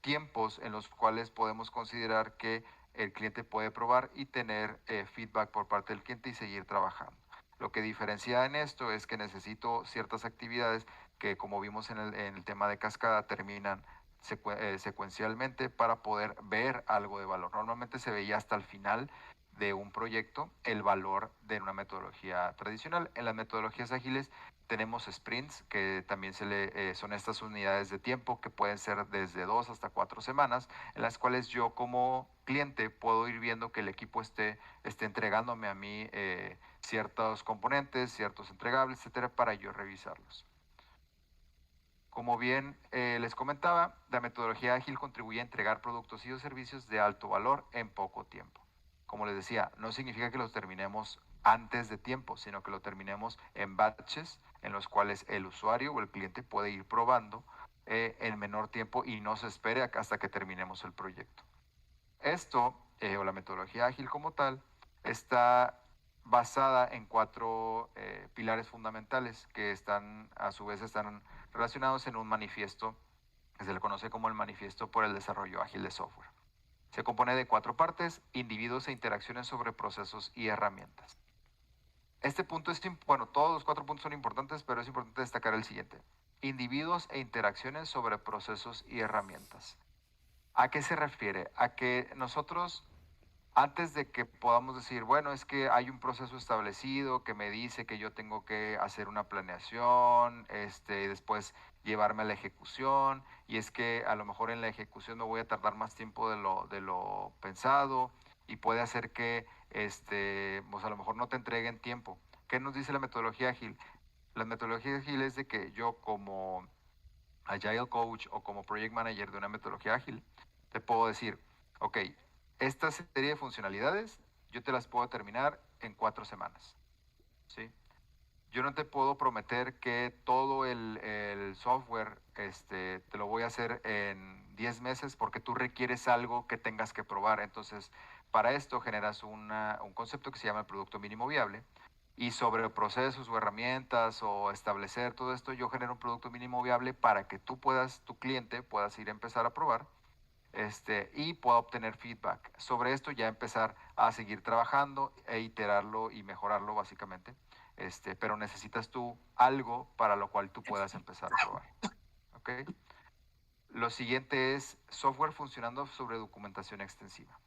tiempos en los cuales podemos considerar que el cliente puede probar y tener feedback por parte del cliente y seguir trabajando. Lo que diferencia en esto es que necesito ciertas actividades que, como vimos en el tema de cascada, terminan secuencialmente para poder ver algo de valor. Normalmente se veía hasta el final de un proyecto el valor de una metodología tradicional. En las metodologías ágiles tenemos sprints, que también son estas unidades de tiempo que pueden ser desde 2 hasta 4 semanas, en las cuales yo como cliente puedo ir viendo que el equipo esté entregándome a mí ciertos componentes, ciertos entregables, etcétera, para yo revisarlos. Como bien les comentaba, la metodología ágil contribuye a entregar productos y o servicios de alto valor en poco tiempo. Como les decía, no significa que los terminemos antes de tiempo, sino que lo terminemos en batches en los cuales el usuario o el cliente puede ir probando en menor tiempo y no se espere hasta que terminemos el proyecto. Esto, o la metodología ágil como tal, está basada en 4 pilares fundamentales que a su vez están relacionados en un manifiesto que se le conoce como el Manifiesto por el Desarrollo Ágil de Software. Se compone de 4 partes: individuos e interacciones sobre procesos y herramientas. Este punto bueno, todos los 4 puntos son importantes, pero es importante destacar el siguiente: individuos e interacciones sobre procesos y herramientas. ¿A qué se refiere? A que nosotros, antes de que podamos decir, bueno, es que hay un proceso establecido que me dice que yo tengo que hacer una planeación, y después llevarme a la ejecución, y es que a lo mejor en la ejecución me voy a tardar más tiempo de lo pensado, y puede hacer que pues a lo mejor no te entreguen tiempo. ¿Qué nos dice la metodología ágil? La metodología ágil es de que yo, como Agile Coach o como Project Manager de una metodología ágil, te puedo decir, ok, esta serie de funcionalidades yo te las puedo terminar en 4 semanas, ¿sí? Yo no te puedo prometer que todo el software te lo voy a hacer en 10 meses, porque tú requieres algo que tengas que probar. Entonces, para esto generas un concepto que se llama el producto mínimo viable. Y sobre procesos o herramientas o establecer todo esto, yo genero un producto mínimo viable para que tu cliente, puedas ir a empezar a probar y pueda obtener feedback. Sobre esto ya empezar a seguir trabajando e iterarlo y mejorarlo básicamente. Pero necesitas tú algo para lo cual tú puedas empezar a probar. ¿Ok? Lo siguiente es software funcionando sobre documentación extensiva.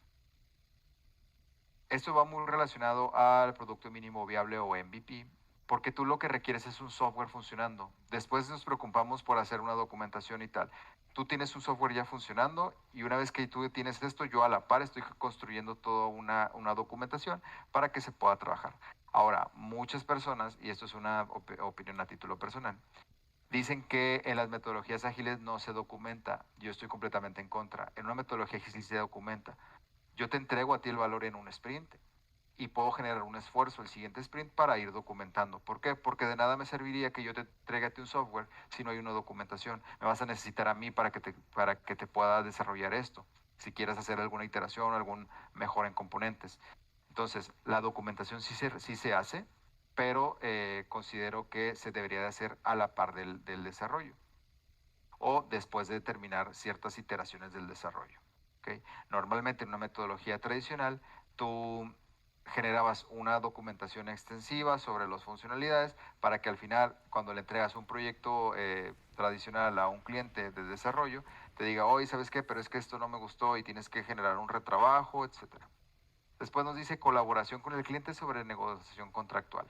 Esto va muy relacionado al producto mínimo viable o MVP, porque tú lo que requieres es un software funcionando. Después nos preocupamos por hacer una documentación y tal. Tú tienes un software ya funcionando, y una vez que tú tienes esto, yo a la par estoy construyendo toda una documentación para que se pueda trabajar. Ahora, muchas personas, y esto es una opinión a título personal, dicen que en las metodologías ágiles no se documenta. Yo estoy completamente en contra. En una metodología ágil sí se documenta. Yo te entrego a ti el valor en un sprint y puedo generar un esfuerzo el siguiente sprint para ir documentando. ¿Por qué? Porque de nada me serviría que yo te entregue a ti un software si no hay una documentación. Me vas a necesitar a mí para que te pueda desarrollar esto, si quieres hacer alguna iteración, algún mejora en componentes. Entonces, la documentación sí se hace, pero considero que se debería de hacer a la par del desarrollo o después de terminar ciertas iteraciones del desarrollo. ¿Okay? Normalmente en una metodología tradicional, tú generabas una documentación extensiva sobre las funcionalidades para que al final, cuando le entregas un proyecto tradicional a un cliente de desarrollo, te diga, oye, ¿sabes qué? Pero es que esto no me gustó y tienes que generar un retrabajo, etcétera. Después nos dice colaboración con el cliente sobre negociación contractual.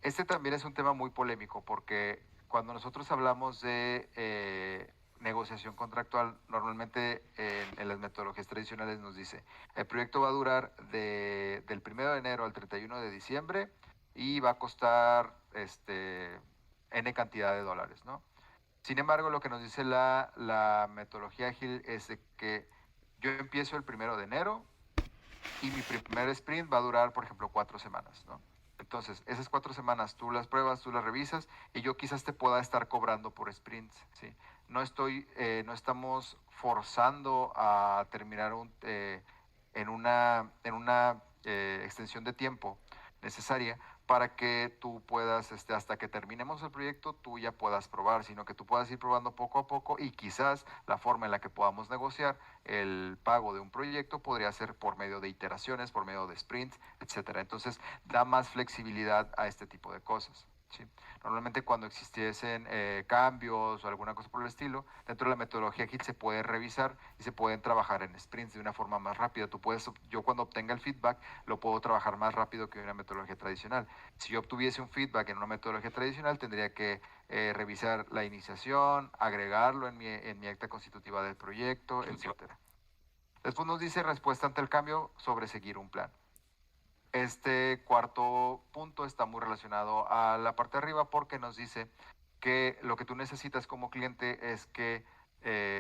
Este también es un tema muy polémico porque cuando nosotros hablamos de negociación contractual, normalmente en las metodologías tradicionales nos dice, el proyecto va a durar del 1 de enero al 31 de diciembre y va a costar N cantidad de dólares, ¿no? Sin embargo, lo que nos dice la metodología ágil es de que yo empiezo el 1 de enero y mi primer sprint va a durar, por ejemplo, 4 semanas, ¿no? Entonces, esas 4 semanas tú las pruebas, tú las revisas y yo quizás te pueda estar cobrando por sprints, ¿sí? No estamos forzando a terminar en una extensión de tiempo necesaria para que tú puedas, hasta que terminemos el proyecto, tú ya puedas probar, sino que tú puedas ir probando poco a poco y quizás la forma en la que podamos negociar el pago de un proyecto podría ser por medio de iteraciones, por medio de sprints, etcétera. Entonces, da más flexibilidad a este tipo de cosas. ¿Sí? Normalmente cuando existiesen cambios o alguna cosa por el estilo, dentro de la metodología Agile se puede revisar y se pueden trabajar en sprints de una forma más rápida. Yo cuando obtenga el feedback lo puedo trabajar más rápido que una metodología tradicional. Si yo obtuviese un feedback en una metodología tradicional, tendría que revisar la iniciación, agregarlo en mi acta constitutiva del proyecto, etcétera. Después nos dice respuesta ante el cambio sobre seguir un plan. Este cuarto punto está muy relacionado a la parte de arriba porque nos dice que lo que tú necesitas como cliente es que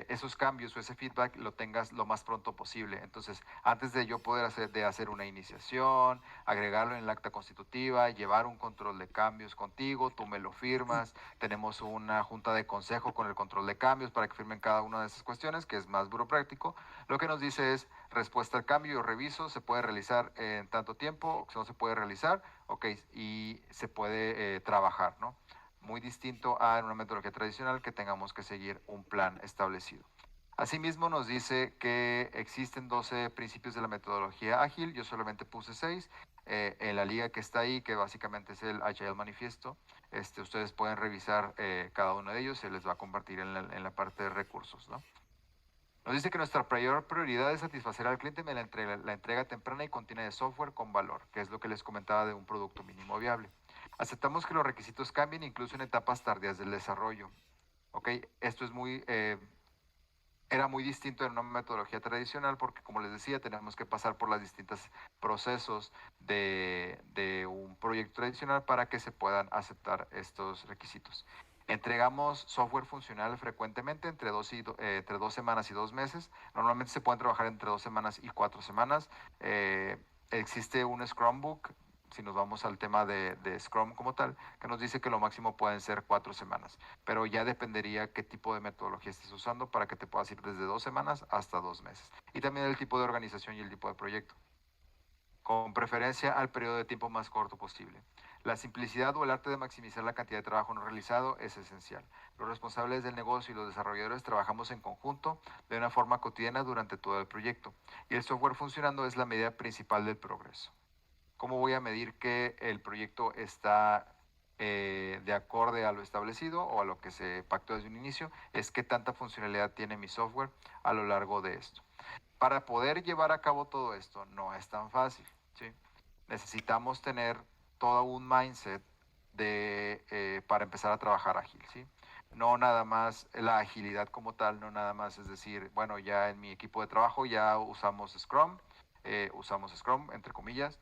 esos cambios o ese feedback lo tengas lo más pronto posible. Entonces, antes de yo poder hacer una iniciación, agregarlo en el acta constitutiva, llevar un control de cambios contigo, tú me lo firmas, tenemos una junta de consejo con el control de cambios para que firmen cada una de esas cuestiones, que es más burocrático. Lo que nos dice es respuesta al cambio, reviso, se puede realizar en tanto tiempo, no se puede realizar, ok, y se puede trabajar, ¿no? Muy distinto a en una metodología tradicional que tengamos que seguir un plan establecido. Asimismo nos dice que existen 12 principios de la metodología ágil, yo solamente puse 6. En la liga que está ahí, que básicamente es el Agile Manifiesto, ustedes pueden revisar cada uno de ellos, se les va a compartir en la parte de recursos, ¿no? Nos dice que nuestra mayor prioridad es satisfacer al cliente mediante la entrega temprana y continua de software con valor, que es lo que les comentaba de un producto mínimo viable. Aceptamos que los requisitos cambien incluso en etapas tardías del desarrollo. ¿Ok? Esto era muy distinto en una metodología tradicional porque, como les decía, tenemos que pasar por los distintos procesos de un proyecto tradicional para que se puedan aceptar estos requisitos. Entregamos software funcional frecuentemente entre 2 semanas y 2 meses. Normalmente se pueden trabajar entre 2 semanas y 4 semanas. Existe un Scrum Book, si nos vamos al tema de Scrum como tal, que nos dice que lo máximo pueden ser 4 semanas, pero ya dependería qué tipo de metodología estés usando para que te puedas ir desde 2 semanas hasta 2 meses. Y también el tipo de organización y el tipo de proyecto, con preferencia al periodo de tiempo más corto posible. La simplicidad o el arte de maximizar la cantidad de trabajo no realizado es esencial. Los responsables del negocio y los desarrolladores trabajamos en conjunto de una forma cotidiana durante todo el proyecto, y el software funcionando es la medida principal del progreso. ¿Cómo voy a medir que el proyecto está de acorde a lo establecido o a lo que se pactó desde un inicio? Es qué tanta funcionalidad tiene mi software a lo largo de esto. Para poder llevar a cabo todo esto no es tan fácil, ¿sí? Necesitamos tener todo un mindset para empezar a trabajar ágil, ¿sí? No nada más la agilidad como tal, no nada más es decir, bueno, ya en mi equipo de trabajo ya usamos Scrum, entre comillas,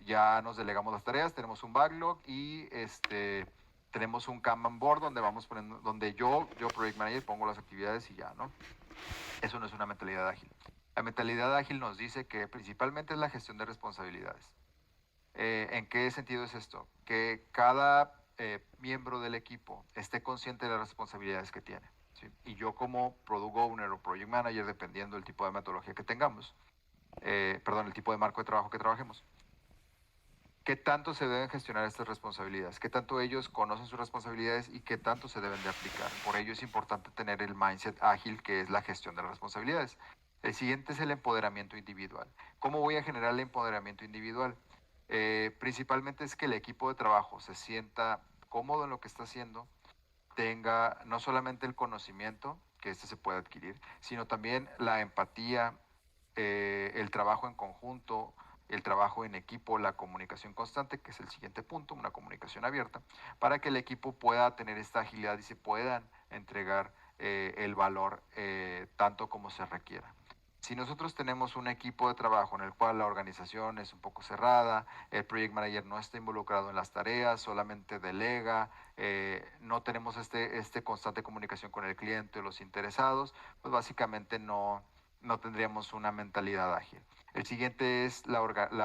ya nos delegamos las tareas, tenemos un backlog y tenemos un Kanban board donde vamos poniendo, donde yo Project Manager, pongo las actividades y ya, ¿no? Eso no es una mentalidad ágil. La mentalidad ágil nos dice que principalmente es la gestión de responsabilidades. ¿En qué sentido es esto? Que cada miembro del equipo esté consciente de las responsabilidades que tiene, ¿sí? Y yo como Product Owner o Project Manager, dependiendo del tipo de metodología que tengamos, el tipo de marco de trabajo que trabajemos, ¿qué tanto se deben gestionar estas responsabilidades? ¿Qué tanto ellos conocen sus responsabilidades y qué tanto se deben de aplicar? Por ello es importante tener el mindset ágil, que es la gestión de las responsabilidades. El siguiente es el empoderamiento individual. ¿Cómo voy a generar el empoderamiento individual? Principalmente es que el equipo de trabajo se sienta cómodo en lo que está haciendo, tenga no solamente el conocimiento, que este se puede adquirir, sino también la empatía, el trabajo en conjunto, el trabajo en equipo, la comunicación constante, que es el siguiente punto, una comunicación abierta, para que el equipo pueda tener esta agilidad y se puedan entregar el valor tanto como se requiera. Si nosotros tenemos un equipo de trabajo en el cual la organización es un poco cerrada, el project manager no está involucrado en las tareas, solamente delega, no tenemos este constante comunicación con el cliente o los interesados, pues básicamente no tendríamos una mentalidad ágil. El siguiente es la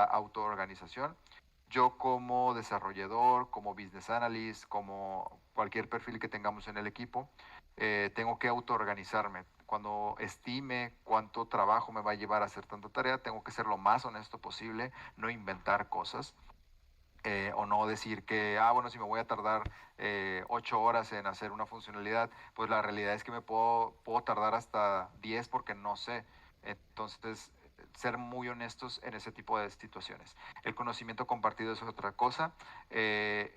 autoorganización. Yo como desarrollador, como business analyst, como cualquier perfil que tengamos en el equipo, tengo que autoorganizarme. Cuando estime cuánto trabajo me va a llevar a hacer tanta tarea, tengo que ser lo más honesto posible, no inventar cosas. O no decir que, bueno, si me voy a tardar 8 horas en hacer una funcionalidad, pues la realidad es que puedo tardar hasta 10 porque no sé. Entonces, ser muy honestos en ese tipo de situaciones. El conocimiento compartido es otra cosa. Es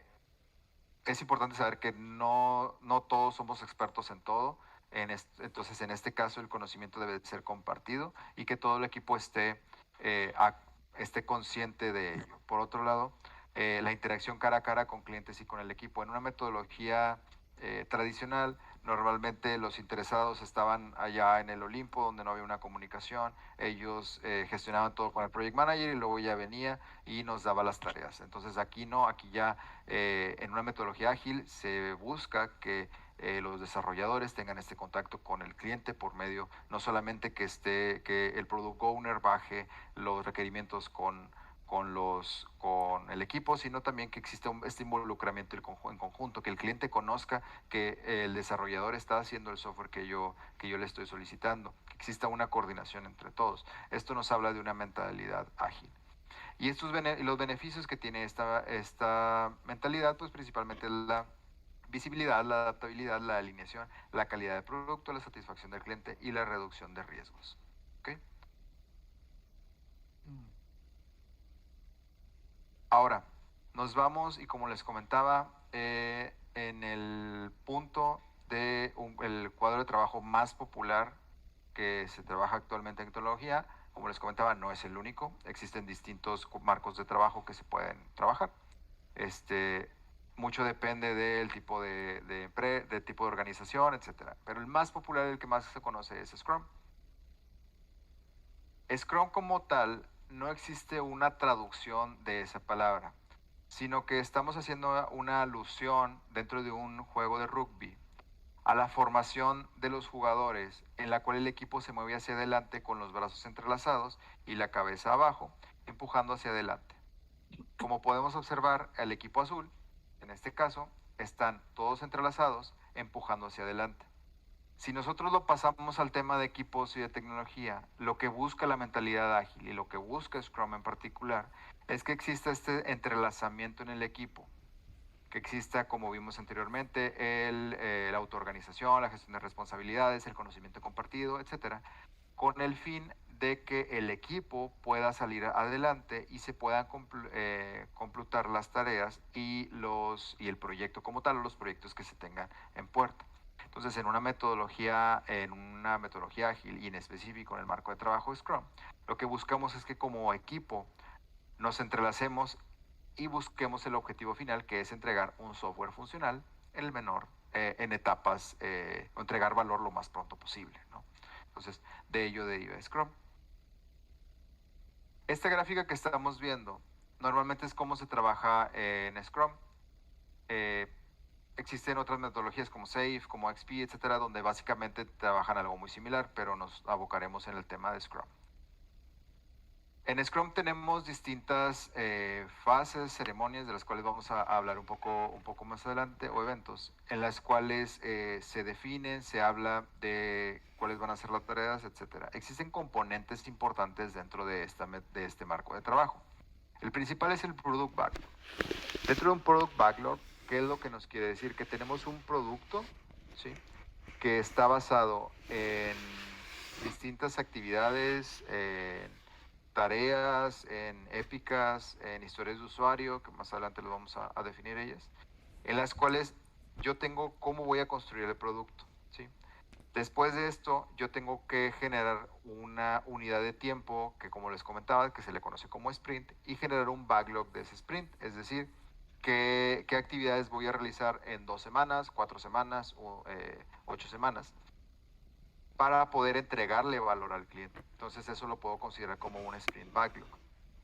importante saber que no todos somos expertos en todo. Entonces, en este caso, el conocimiento debe ser compartido y que todo el equipo esté consciente de ello. Por otro lado, la interacción cara a cara con clientes y con el equipo. En una metodología tradicional, normalmente los interesados estaban allá en el Olimpo, donde no había una comunicación. Ellos gestionaban todo con el project manager y luego ya venía y nos daba las tareas. Entonces aquí no, aquí ya en una metodología ágil se busca que los desarrolladores tengan este contacto con el cliente por medio, no solamente que el product owner baje los requerimientos con el equipo, sino también que exista este involucramiento en conjunto, que el cliente conozca que el desarrollador está haciendo el software que yo le estoy solicitando, que exista una coordinación entre todos. Esto nos habla de una mentalidad ágil. Y los beneficios que tiene esta mentalidad, pues principalmente la visibilidad, la adaptabilidad, la alineación, la calidad de producto, la satisfacción del cliente y la reducción de riesgos. ¿Okay? Ahora, nos vamos y como les comentaba, en el punto el cuadro de trabajo más popular que se trabaja actualmente en tecnología, como les comentaba, no es el único. Existen distintos marcos de trabajo que se pueden trabajar. Mucho depende del tipo de tipo de organización, etcétera. Pero el más popular, el que más se conoce, es Scrum. Scrum como tal, no existe una traducción de esa palabra, sino que estamos haciendo una alusión dentro de un juego de rugby a la formación de los jugadores, en la cual el equipo se mueve hacia adelante con los brazos entrelazados y la cabeza abajo, empujando hacia adelante. Como podemos observar, el equipo azul, en este caso, están todos entrelazados, empujando hacia adelante. Si nosotros lo pasamos al tema de equipos y de tecnología, lo que busca la mentalidad ágil y lo que busca Scrum en particular es que exista este entrelazamiento en el equipo, que exista, como vimos anteriormente, la autoorganización, la gestión de responsabilidades, el conocimiento compartido, etcétera, con el fin de que el equipo pueda salir adelante y se puedan completar las tareas y el proyecto como tal, o los proyectos que se tengan en puerta. Entonces, en una metodología ágil y en específico en el marco de trabajo Scrum, lo que buscamos es que como equipo nos entrelacemos y busquemos el objetivo final, que es entregar un software funcional en el menor, en etapas, o entregar valor lo más pronto posible, ¿no? Entonces, de ello es Scrum. Esta gráfica que estamos viendo normalmente es cómo se trabaja en Scrum. Eh, Existen otras metodologías como SAFe, como XP, etcétera, donde básicamente trabajan algo muy similar, pero nos abocaremos en el tema de Scrum. En Scrum tenemos distintas fases, ceremonias, de las cuales vamos a hablar un poco más adelante, o eventos, en las cuales se definen, se habla de cuáles van a ser las tareas, etc. Existen componentes importantes dentro de este marco de trabajo. El principal es el Product Backlog. Dentro de un Product Backlog, ¿qué es lo que nos quiere decir? Que tenemos un producto, ¿sí?, que está basado en distintas actividades, en tareas, en épicas, en historias de usuario, que más adelante lo vamos a definir ellas, en las cuales yo tengo cómo voy a construir el producto, ¿sí? Después de esto, yo tengo que generar una unidad de tiempo que, como les comentaba, que se le conoce como sprint, y generar un backlog de ese sprint, es decir, qué actividades voy a realizar en 2 semanas, 4 semanas o 8 semanas para poder entregarle valor al cliente. Entonces eso lo puedo considerar como un sprint backlog.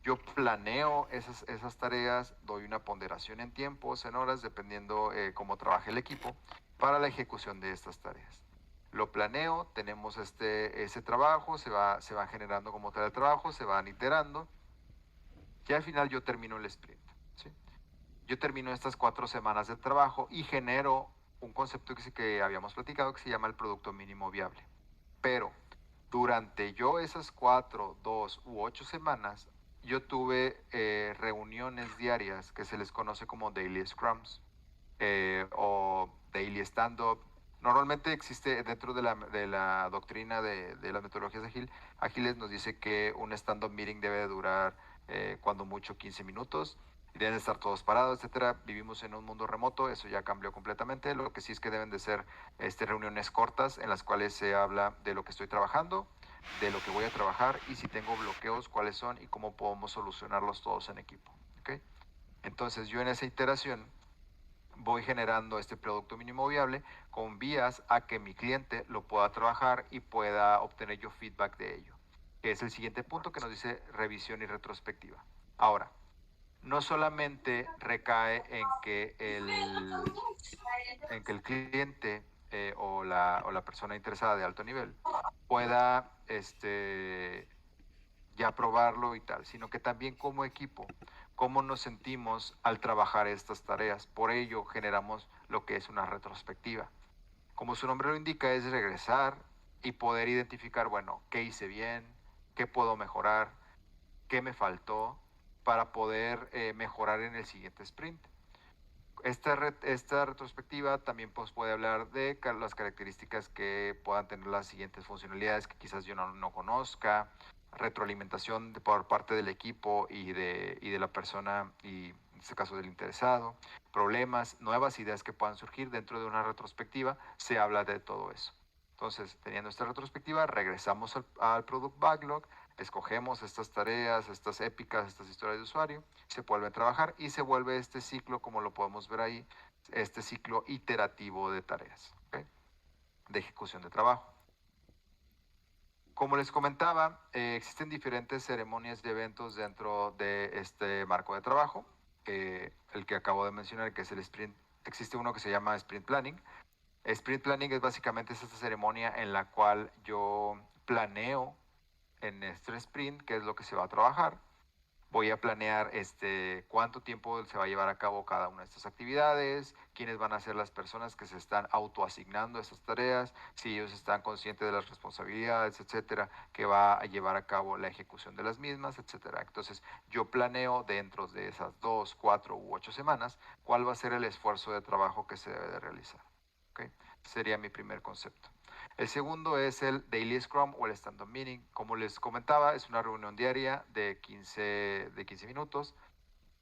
Yo planeo esas tareas, doy una ponderación en tiempos, en horas, dependiendo cómo trabaje el equipo, para la ejecución de estas tareas. Lo planeo, tenemos ese trabajo, se va generando como tal el trabajo, se van iterando, y al final yo termino el sprint. ¿Sí? Yo termino estas 4 semanas de trabajo y genero un concepto que habíamos platicado que se llama el producto mínimo viable. Pero durante yo esas 4, 2 u 8 semanas, yo tuve reuniones diarias que se les conoce como daily scrums o daily stand-up. Normalmente existe dentro de la doctrina de las metodologías ágiles, nos dice que un stand-up meeting debe durar cuando mucho 15 minutos. Deben estar todos parados, etcétera. Vivimos en un mundo remoto, eso ya cambió completamente. Lo que sí es que deben de ser reuniones cortas en las cuales se habla de lo que estoy trabajando, de lo que voy a trabajar y si tengo bloqueos, cuáles son y cómo podemos solucionarlos todos en equipo. ¿Okay? Entonces yo en esa iteración voy generando este producto mínimo viable con vías a que mi cliente lo pueda trabajar y pueda obtener yo feedback de ello, que es el siguiente punto que nos dice revisión y retrospectiva. Ahora, no solamente recae en que el cliente o la persona interesada de alto nivel pueda ya probarlo y tal, sino que también como equipo, cómo nos sentimos al trabajar estas tareas. Por ello generamos lo que es una retrospectiva. Como su nombre lo indica, es regresar y poder identificar, bueno, qué hice bien, qué puedo mejorar, qué me faltó para poder mejorar en el siguiente sprint. Esta retrospectiva también pues, puede hablar de las características que puedan tener las siguientes funcionalidades que quizás yo no conozca, retroalimentación por parte del equipo y de la persona, y en este caso del interesado, problemas, nuevas ideas que puedan surgir dentro de una retrospectiva, se habla de todo eso. Entonces, teniendo esta retrospectiva, regresamos al Product Backlog, escogemos estas tareas, estas épicas, estas historias de usuario, se vuelve a trabajar y se vuelve este ciclo, como lo podemos ver ahí, este ciclo iterativo de tareas, ¿okay? De ejecución de trabajo. Como les comentaba, existen diferentes ceremonias y eventos dentro de este marco de trabajo. El que acabo de mencionar, que es el sprint, existe uno que se llama sprint planning. Sprint planning es básicamente esta ceremonia en la cual yo planeo en este sprint qué es lo que se va a trabajar. Voy a planear cuánto tiempo se va a llevar a cabo cada una de estas actividades, quiénes van a ser las personas que se están autoasignando estas tareas, si ellos están conscientes de las responsabilidades, etcétera, que va a llevar a cabo la ejecución de las mismas, etcétera. Entonces, yo planeo dentro de esas 2, 4 u 8 semanas cuál va a ser el esfuerzo de trabajo que se debe de realizar. ¿Okay? Sería mi primer concepto. El segundo es el Daily Scrum o el Stand-up Meeting. Como les comentaba, es una reunión diaria de 15 minutos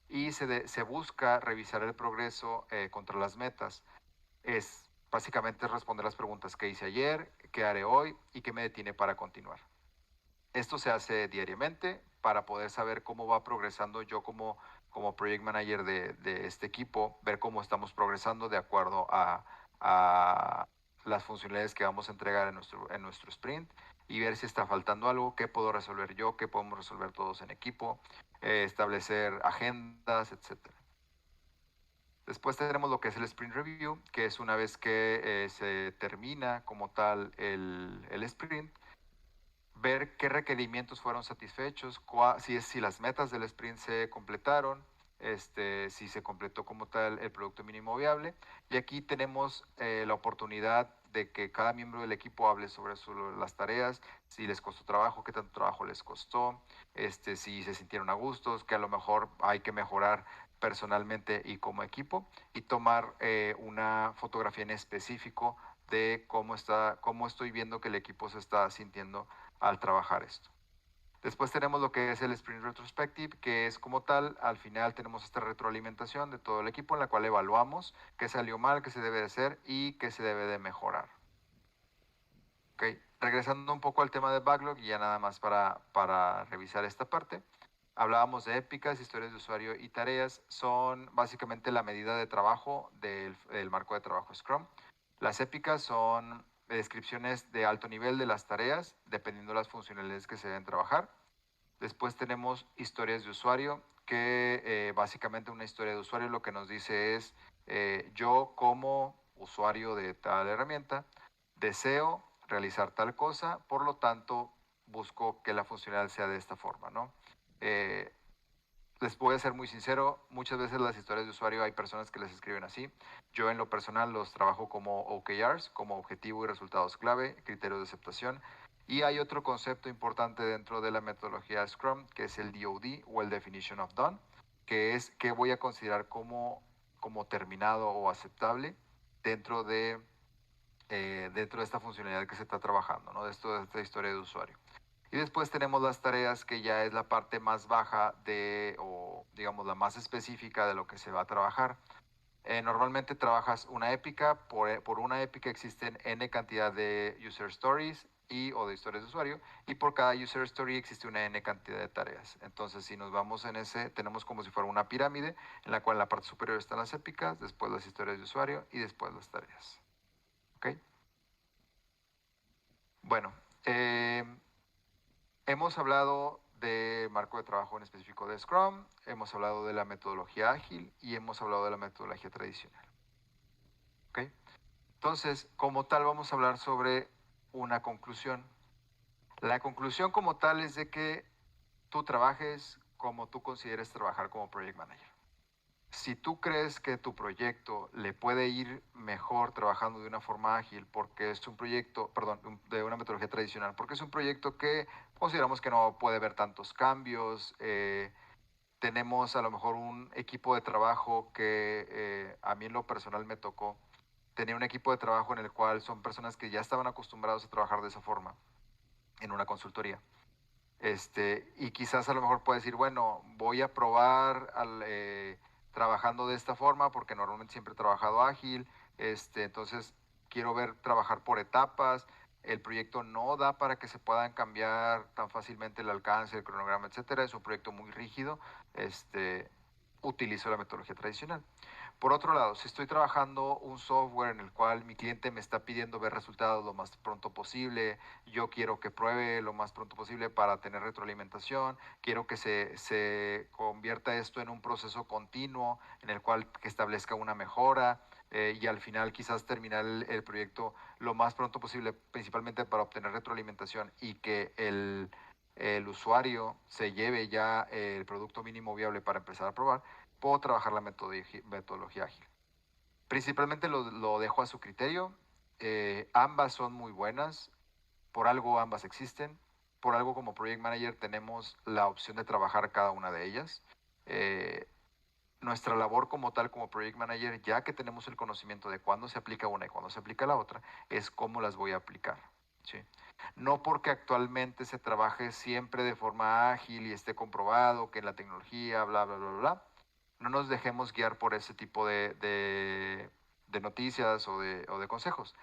y se busca revisar el progreso contra las metas. Es básicamente responder las preguntas que hice ayer, qué haré hoy y qué me detiene para continuar. Esto se hace diariamente para poder saber cómo va progresando yo como project manager de este equipo, ver cómo estamos progresando de acuerdo a las funcionalidades que vamos a entregar en nuestro sprint y ver si está faltando algo, qué puedo resolver yo, qué podemos resolver todos en equipo, establecer agendas, etcétera. Después tenemos lo que es el sprint review, que es una vez que se termina como tal el sprint, ver qué requerimientos fueron satisfechos, si las metas del sprint se completaron, si se completó como tal el producto mínimo viable. Y aquí tenemos la oportunidad de que cada miembro del equipo hable sobre las tareas, si les costó trabajo, qué tanto trabajo les costó, si se sintieron a gustos, que a lo mejor hay que mejorar personalmente y como equipo, y tomar una fotografía en específico de cómo estoy viendo que el equipo se está sintiendo al trabajar esto. Después tenemos lo que es el Sprint Retrospective, que es como tal, al final tenemos esta retroalimentación de todo el equipo en la cual evaluamos qué salió mal, qué se debe de hacer y qué se debe de mejorar. Ok, regresando un poco al tema de backlog y ya nada más para revisar esta parte. Hablábamos de épicas, historias de usuario y tareas. Son básicamente la medida de trabajo del marco de trabajo Scrum. Las épicas son descripciones de alto nivel de las tareas, dependiendo de las funcionalidades que se deben trabajar. Después tenemos historias de usuario, que básicamente una historia de usuario lo que nos dice es, yo como usuario de tal herramienta, deseo realizar tal cosa, por lo tanto busco que la funcionalidad sea de esta forma, ¿no? Eh, Les voy a ser muy sincero, muchas veces las historias de usuario hay personas que les escriben así. Yo en lo personal los trabajo como OKRs, como objetivo y resultados clave, criterios de aceptación. Y hay otro concepto importante dentro de la metodología Scrum, que es el DoD o el Definition of Done, que es qué voy a considerar como terminado o aceptable dentro dentro de esta funcionalidad que se está trabajando, ¿no? De esta historia de usuario. Y después tenemos las tareas, que ya es la parte más baja o digamos la más específica de lo que se va a trabajar. Normalmente trabajas una épica, por una épica existen n cantidad de user stories o de historias de usuario, y por cada user story existe una n cantidad de tareas. Entonces, si nos vamos en ese, tenemos como si fuera una pirámide, en la cual en la parte superior están las épicas, después las historias de usuario y después las tareas. ¿Ok? Bueno, hemos hablado de marco de trabajo en específico de Scrum, hemos hablado de la metodología ágil y hemos hablado de la metodología tradicional. ¿Ok? Entonces, como tal, vamos a hablar sobre una conclusión. La conclusión como tal es de que tú trabajes como tú consideres trabajar como project manager. Si tú crees que tu proyecto le puede ir mejor trabajando de una forma ágil, porque es un proyecto, perdón, de una metodología tradicional, porque es un proyecto que consideramos que no puede haber tantos cambios, tenemos a lo mejor un equipo de trabajo que a mí en lo personal me tocó. Tenía un equipo de trabajo en el cual son personas que ya estaban acostumbrados a trabajar de esa forma en una consultoría. Y quizás a lo mejor puedes decir, bueno, voy a probar trabajando de esta forma porque normalmente siempre he trabajado ágil, entonces quiero ver trabajar por etapas. El proyecto no da para que se puedan cambiar tan fácilmente el alcance, el cronograma, etcétera. Es un proyecto muy rígido. Utilizo la metodología tradicional. Por otro lado, si estoy trabajando un software en el cual mi cliente me está pidiendo ver resultados lo más pronto posible, yo quiero que pruebe lo más pronto posible para tener retroalimentación, quiero que se convierta esto en un proceso continuo en el cual que establezca una mejora, y al final quizás terminar el proyecto lo más pronto posible, principalmente para obtener retroalimentación y que el usuario se lleve ya el producto mínimo viable para empezar a probar, puedo trabajar la metodología ágil. Principalmente lo dejo a su criterio. Ambas son muy buenas, por algo ambas existen, por algo como Project Manager tenemos la opción de trabajar cada una de ellas. Eh, Nuestra labor como tal, como Project Manager, ya que tenemos el conocimiento de cuándo se aplica una y cuándo se aplica la otra, es cómo las voy a aplicar. ¿Sí? No porque actualmente se trabaje siempre de forma ágil y esté comprobado que en la tecnología, bla, bla, bla, bla, no nos dejemos guiar por ese tipo de noticias o de consejos.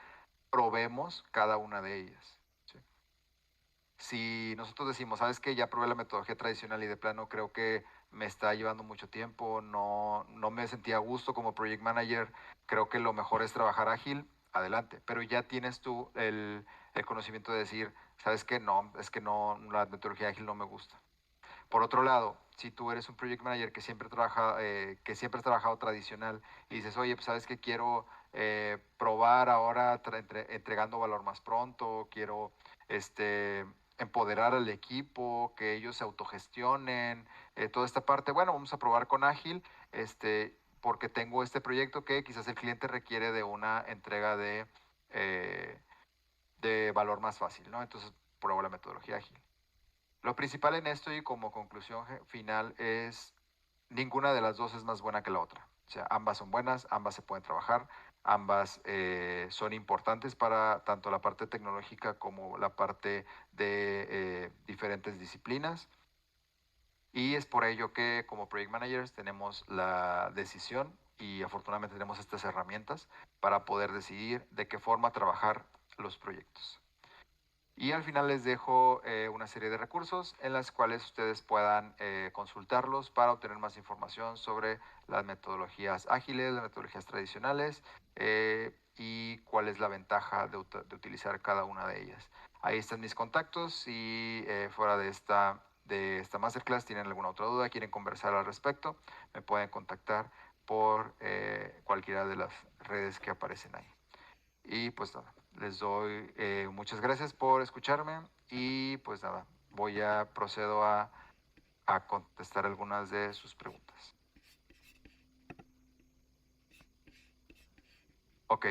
Probemos cada una de ellas. ¿Sí? Si nosotros decimos, ¿sabes qué? Ya probé la metodología tradicional y de plano creo que me está llevando mucho tiempo, no me sentía a gusto como project manager, creo que lo mejor es trabajar ágil, adelante. Pero ya tienes tú el conocimiento de decir, ¿sabes qué? No, es que no, la metodología ágil no me gusta. Por otro lado, si tú eres un project manager que siempre has trabajado tradicional y dices, oye, pues sabes que quiero probar ahora entregando valor más pronto, quiero empoderar al equipo, que ellos se autogestionen, toda esta parte, bueno, vamos a probar con Ágil, porque tengo este proyecto que quizás el cliente requiere de una entrega eh, de valor más fácil, ¿no? Entonces, pruebo la metodología ágil. Lo principal en esto y como conclusión final es ninguna de las dos es más buena que la otra. O sea, ambas son buenas, ambas se pueden trabajar, ambas son importantes para tanto la parte tecnológica como la parte de diferentes disciplinas. Y es por ello que como Project Managers tenemos la decisión y afortunadamente tenemos estas herramientas para poder decidir de qué forma trabajar los proyectos. Y al final les dejo una serie de recursos en las cuales ustedes puedan consultarlos para obtener más información sobre las metodologías ágiles, las metodologías tradicionales y cuál es la ventaja de utilizar cada una de ellas. Ahí están mis contactos y fuera de esta masterclass tienen alguna otra duda, quieren conversar al respecto, me pueden contactar por cualquiera de las redes que aparecen ahí. Y pues nada, les doy muchas gracias por escucharme y pues nada, procedo a contestar algunas de sus preguntas. Ok,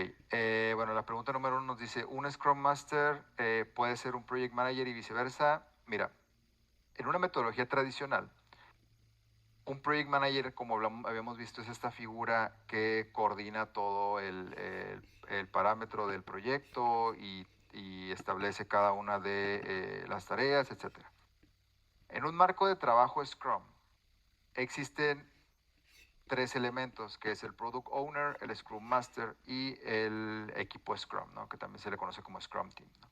bueno, la pregunta número 1 nos dice, ¿un Scrum Master puede ser un Project Manager y viceversa? Mira, en una metodología tradicional, un Project Manager, como habíamos visto, es esta figura que coordina todo el parámetro del proyecto y establece cada una de las tareas, etc. En un marco de trabajo Scrum existen tres elementos, que es el Product Owner, el Scrum Master y el equipo Scrum, ¿no? Que también se le conoce como Scrum Team, ¿no?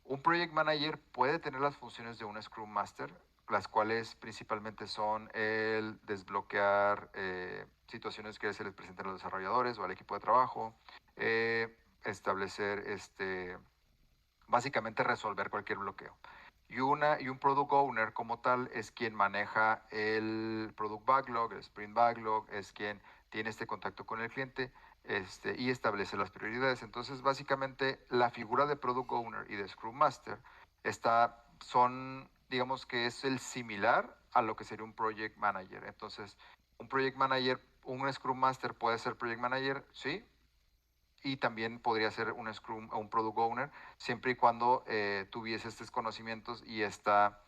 Un Project Manager puede tener las funciones de un Scrum Master, las cuales principalmente son el desbloquear situaciones que se les presentan a los desarrolladores o al equipo de trabajo, establecer, básicamente resolver cualquier bloqueo. Y un Product Owner como tal es quien maneja el Product Backlog, el Sprint Backlog, es quien tiene este contacto con el cliente y establece las prioridades. Entonces, básicamente, la figura de Product Owner y de Scrum Master digamos que es el similar a lo que sería un Project Manager. Entonces, un Project Manager, un Scrum Master puede ser Project Manager, sí, y también podría ser un Scrum o un Product Owner, siempre y cuando tuviese estos conocimientos y esta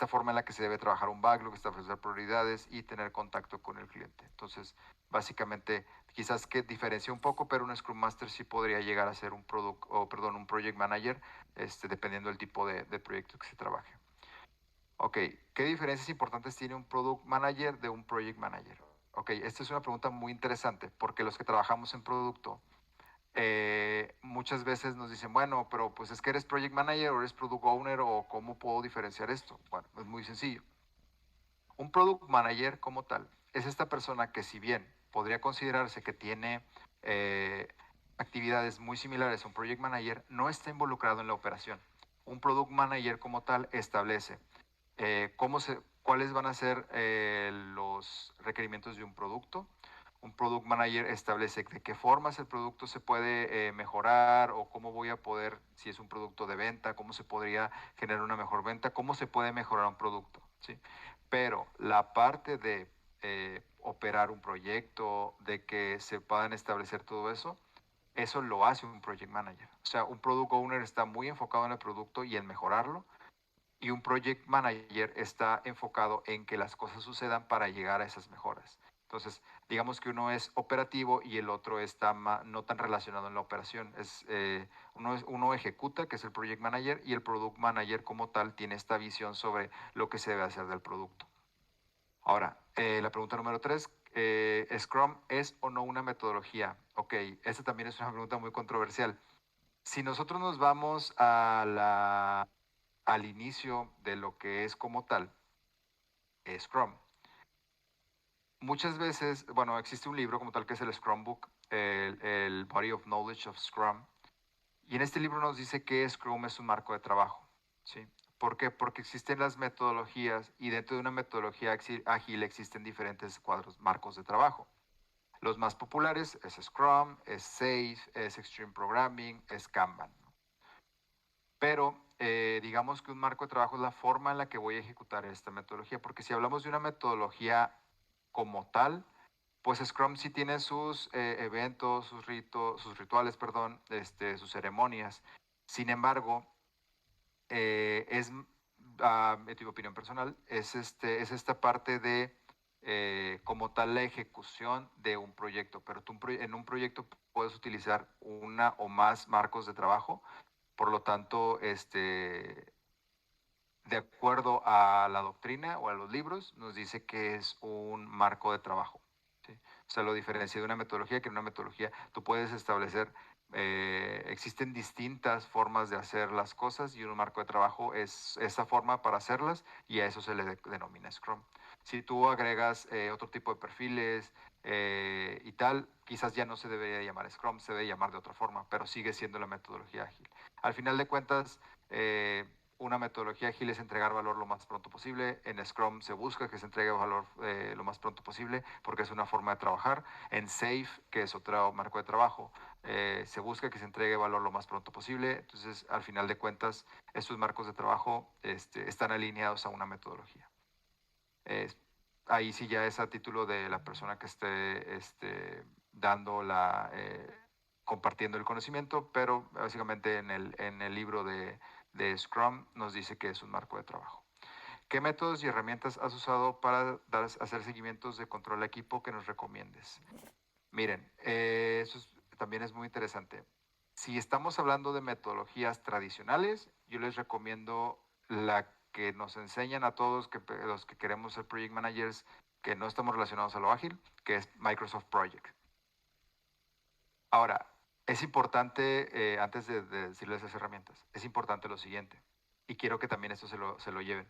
forma en la que se debe trabajar un backlog, establecer prioridades y tener contacto con el cliente. Entonces, básicamente, quizás que diferencia un poco, pero un Scrum Master sí podría llegar a ser un un Project Manager, dependiendo del tipo de proyecto que se trabaje. Ok, ¿qué diferencias importantes tiene un Product Manager de un Project Manager? Ok, esta es una pregunta muy interesante porque los que trabajamos en producto muchas veces nos dicen, bueno, pero pues es que eres Project Manager o eres Product Owner o cómo puedo diferenciar esto. Bueno, es muy sencillo. Un Product Manager como tal es esta persona que si bien podría considerarse que tiene actividades muy similares a un Project Manager, no está involucrado en la operación. Un Product Manager como tal establece cuáles van a ser los requerimientos de un producto. Un Product Manager establece de qué formas el producto se puede mejorar o cómo voy a poder, si es un producto de venta, cómo se podría generar una mejor venta, cómo se puede mejorar un producto, ¿sí? Pero la parte de operar un proyecto, de que se puedan establecer todo eso, eso lo hace un Project Manager. O sea, un Product Owner está muy enfocado en el producto y en mejorarlo, y un project manager está enfocado en que las cosas sucedan para llegar a esas mejoras. Entonces, digamos que uno es operativo y el otro está no tan relacionado en la operación. Uno ejecuta, que es el project manager, y el product manager como tal tiene esta visión sobre lo que se debe hacer del producto. Ahora, la pregunta número 3, ¿Scrum es o no una metodología? Ok, esta también es una pregunta muy controversial. Si nosotros nos vamos al inicio de lo que es como tal Scrum, muchas veces, bueno, existe un libro como tal que es el Scrum Book, el Body of Knowledge of Scrum, y en este libro nos dice que Scrum es un marco de trabajo, ¿sí? ¿Por qué? Porque existen las metodologías y dentro de una metodología ágil existen diferentes marcos de trabajo. Los más populares es Scrum, es Safe, es Extreme Programming, es Kanban. Pero digamos que un marco de trabajo es la forma en la que voy a ejecutar esta metodología, porque si hablamos de una metodología como tal, pues Scrum sí tiene sus eventos, sus rituales, perdón, sus ceremonias. Sin embargo, en tu opinión personal, es esta parte de como tal la ejecución de un proyecto, pero tú en un proyecto puedes utilizar una o más marcos de trabajo, por lo tanto, de acuerdo a la doctrina o a los libros, nos dice que es un marco de trabajo, ¿sí? O sea, lo diferencia de una metodología, que en una metodología tú puedes establecer existen distintas formas de hacer las cosas y un marco de trabajo es esa forma para hacerlas y a eso se le denomina Scrum. Si tú agregas otro tipo de perfiles y tal, quizás ya no se debería llamar Scrum, se debe llamar de otra forma, pero sigue siendo la metodología ágil. Al final de cuentas, una metodología ágil es entregar valor lo más pronto posible. En Scrum se busca que se entregue valor lo más pronto posible porque es una forma de trabajar. En SAFe, que es otro marco de trabajo, se busca que se entregue valor lo más pronto posible. Entonces, al final de cuentas, estos marcos de trabajo están alineados a una metodología. Ahí sí ya es a título de la persona que esté dando compartiendo el conocimiento, pero básicamente en el libro de Scrum nos dice que es un marco de trabajo. ¿Qué métodos y herramientas has usado para hacer seguimientos de control de equipo que nos recomiendes? Miren, también es muy interesante. Si estamos hablando de metodologías tradicionales, yo les recomiendo la que nos enseñan a todos los que queremos ser project managers que no estamos relacionados a lo ágil, que es Microsoft Project. Ahora, es importante, antes de decirles esas herramientas, es importante lo siguiente, y quiero que también esto se lo lleven.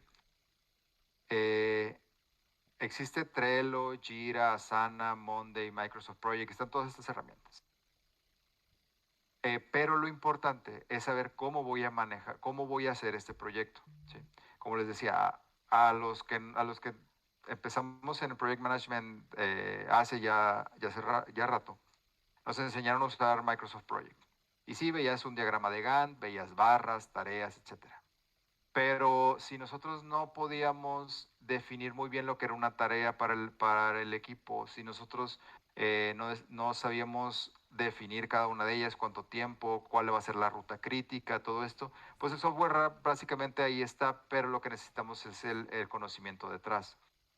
Existe Trello, Jira, Asana, Monday, Microsoft Project, están todas estas herramientas. Pero lo importante es saber cómo voy a manejar, cómo voy a hacer este proyecto. ¿Sí? Como les decía, a los que empezamos en el Project Management hace ya rato, nos enseñaron a usar Microsoft Project. Y sí, veías un diagrama de Gantt, veías barras, tareas, etcétera. Pero si nosotros no podíamos definir muy bien lo que era una tarea para el equipo, si nosotros no sabíamos definir cada una de ellas, cuánto tiempo, cuál va a ser la ruta crítica, todo esto, pues el software básicamente ahí está, pero lo que necesitamos es el conocimiento detrás.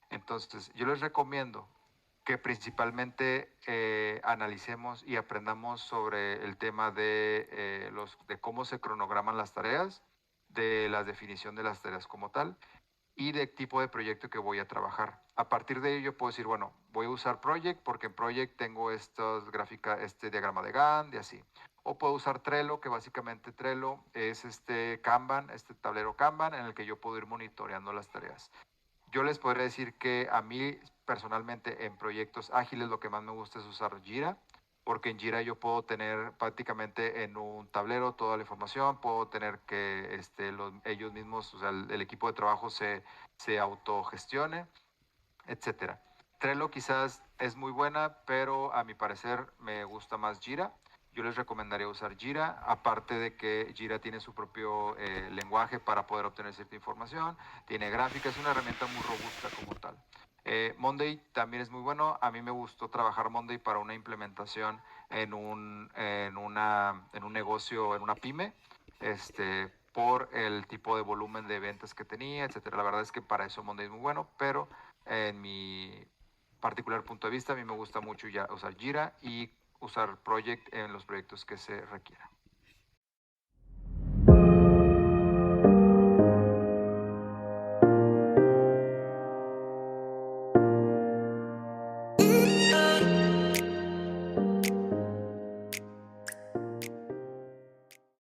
Entonces, yo les recomiendo que principalmente analicemos y aprendamos sobre el tema de cómo se cronograman las tareas, de la definición de las tareas como tal y de tipo de proyecto que voy a trabajar. A partir de ello yo puedo decir, bueno, voy a usar Project porque en Project tengo este diagrama de Gantt y así. O puedo usar Trello, que básicamente Trello es este Kanban, este tablero Kanban en el que yo puedo ir monitoreando las tareas. Yo les podría decir que a mí personalmente en proyectos ágiles lo que más me gusta es usar Jira, porque en Jira yo puedo tener prácticamente en un tablero toda la información, puedo tener que ellos mismos, o sea, el equipo de trabajo se autogestione, etcétera. Trello quizás es muy buena, pero a mi parecer me gusta más Jira. Yo les recomendaría usar Jira, aparte de que Jira tiene su propio lenguaje para poder obtener cierta información, tiene gráficas, es una herramienta muy robusta como tal. Monday también es muy bueno. A mí me gustó trabajar Monday para una implementación en un negocio, en una pyme, por el tipo de volumen de ventas que tenía, etcétera. La verdad es que para eso Monday es muy bueno, pero en mi particular punto de vista, a mí me gusta mucho ya usar Jira y usar Project en los proyectos que se requieran.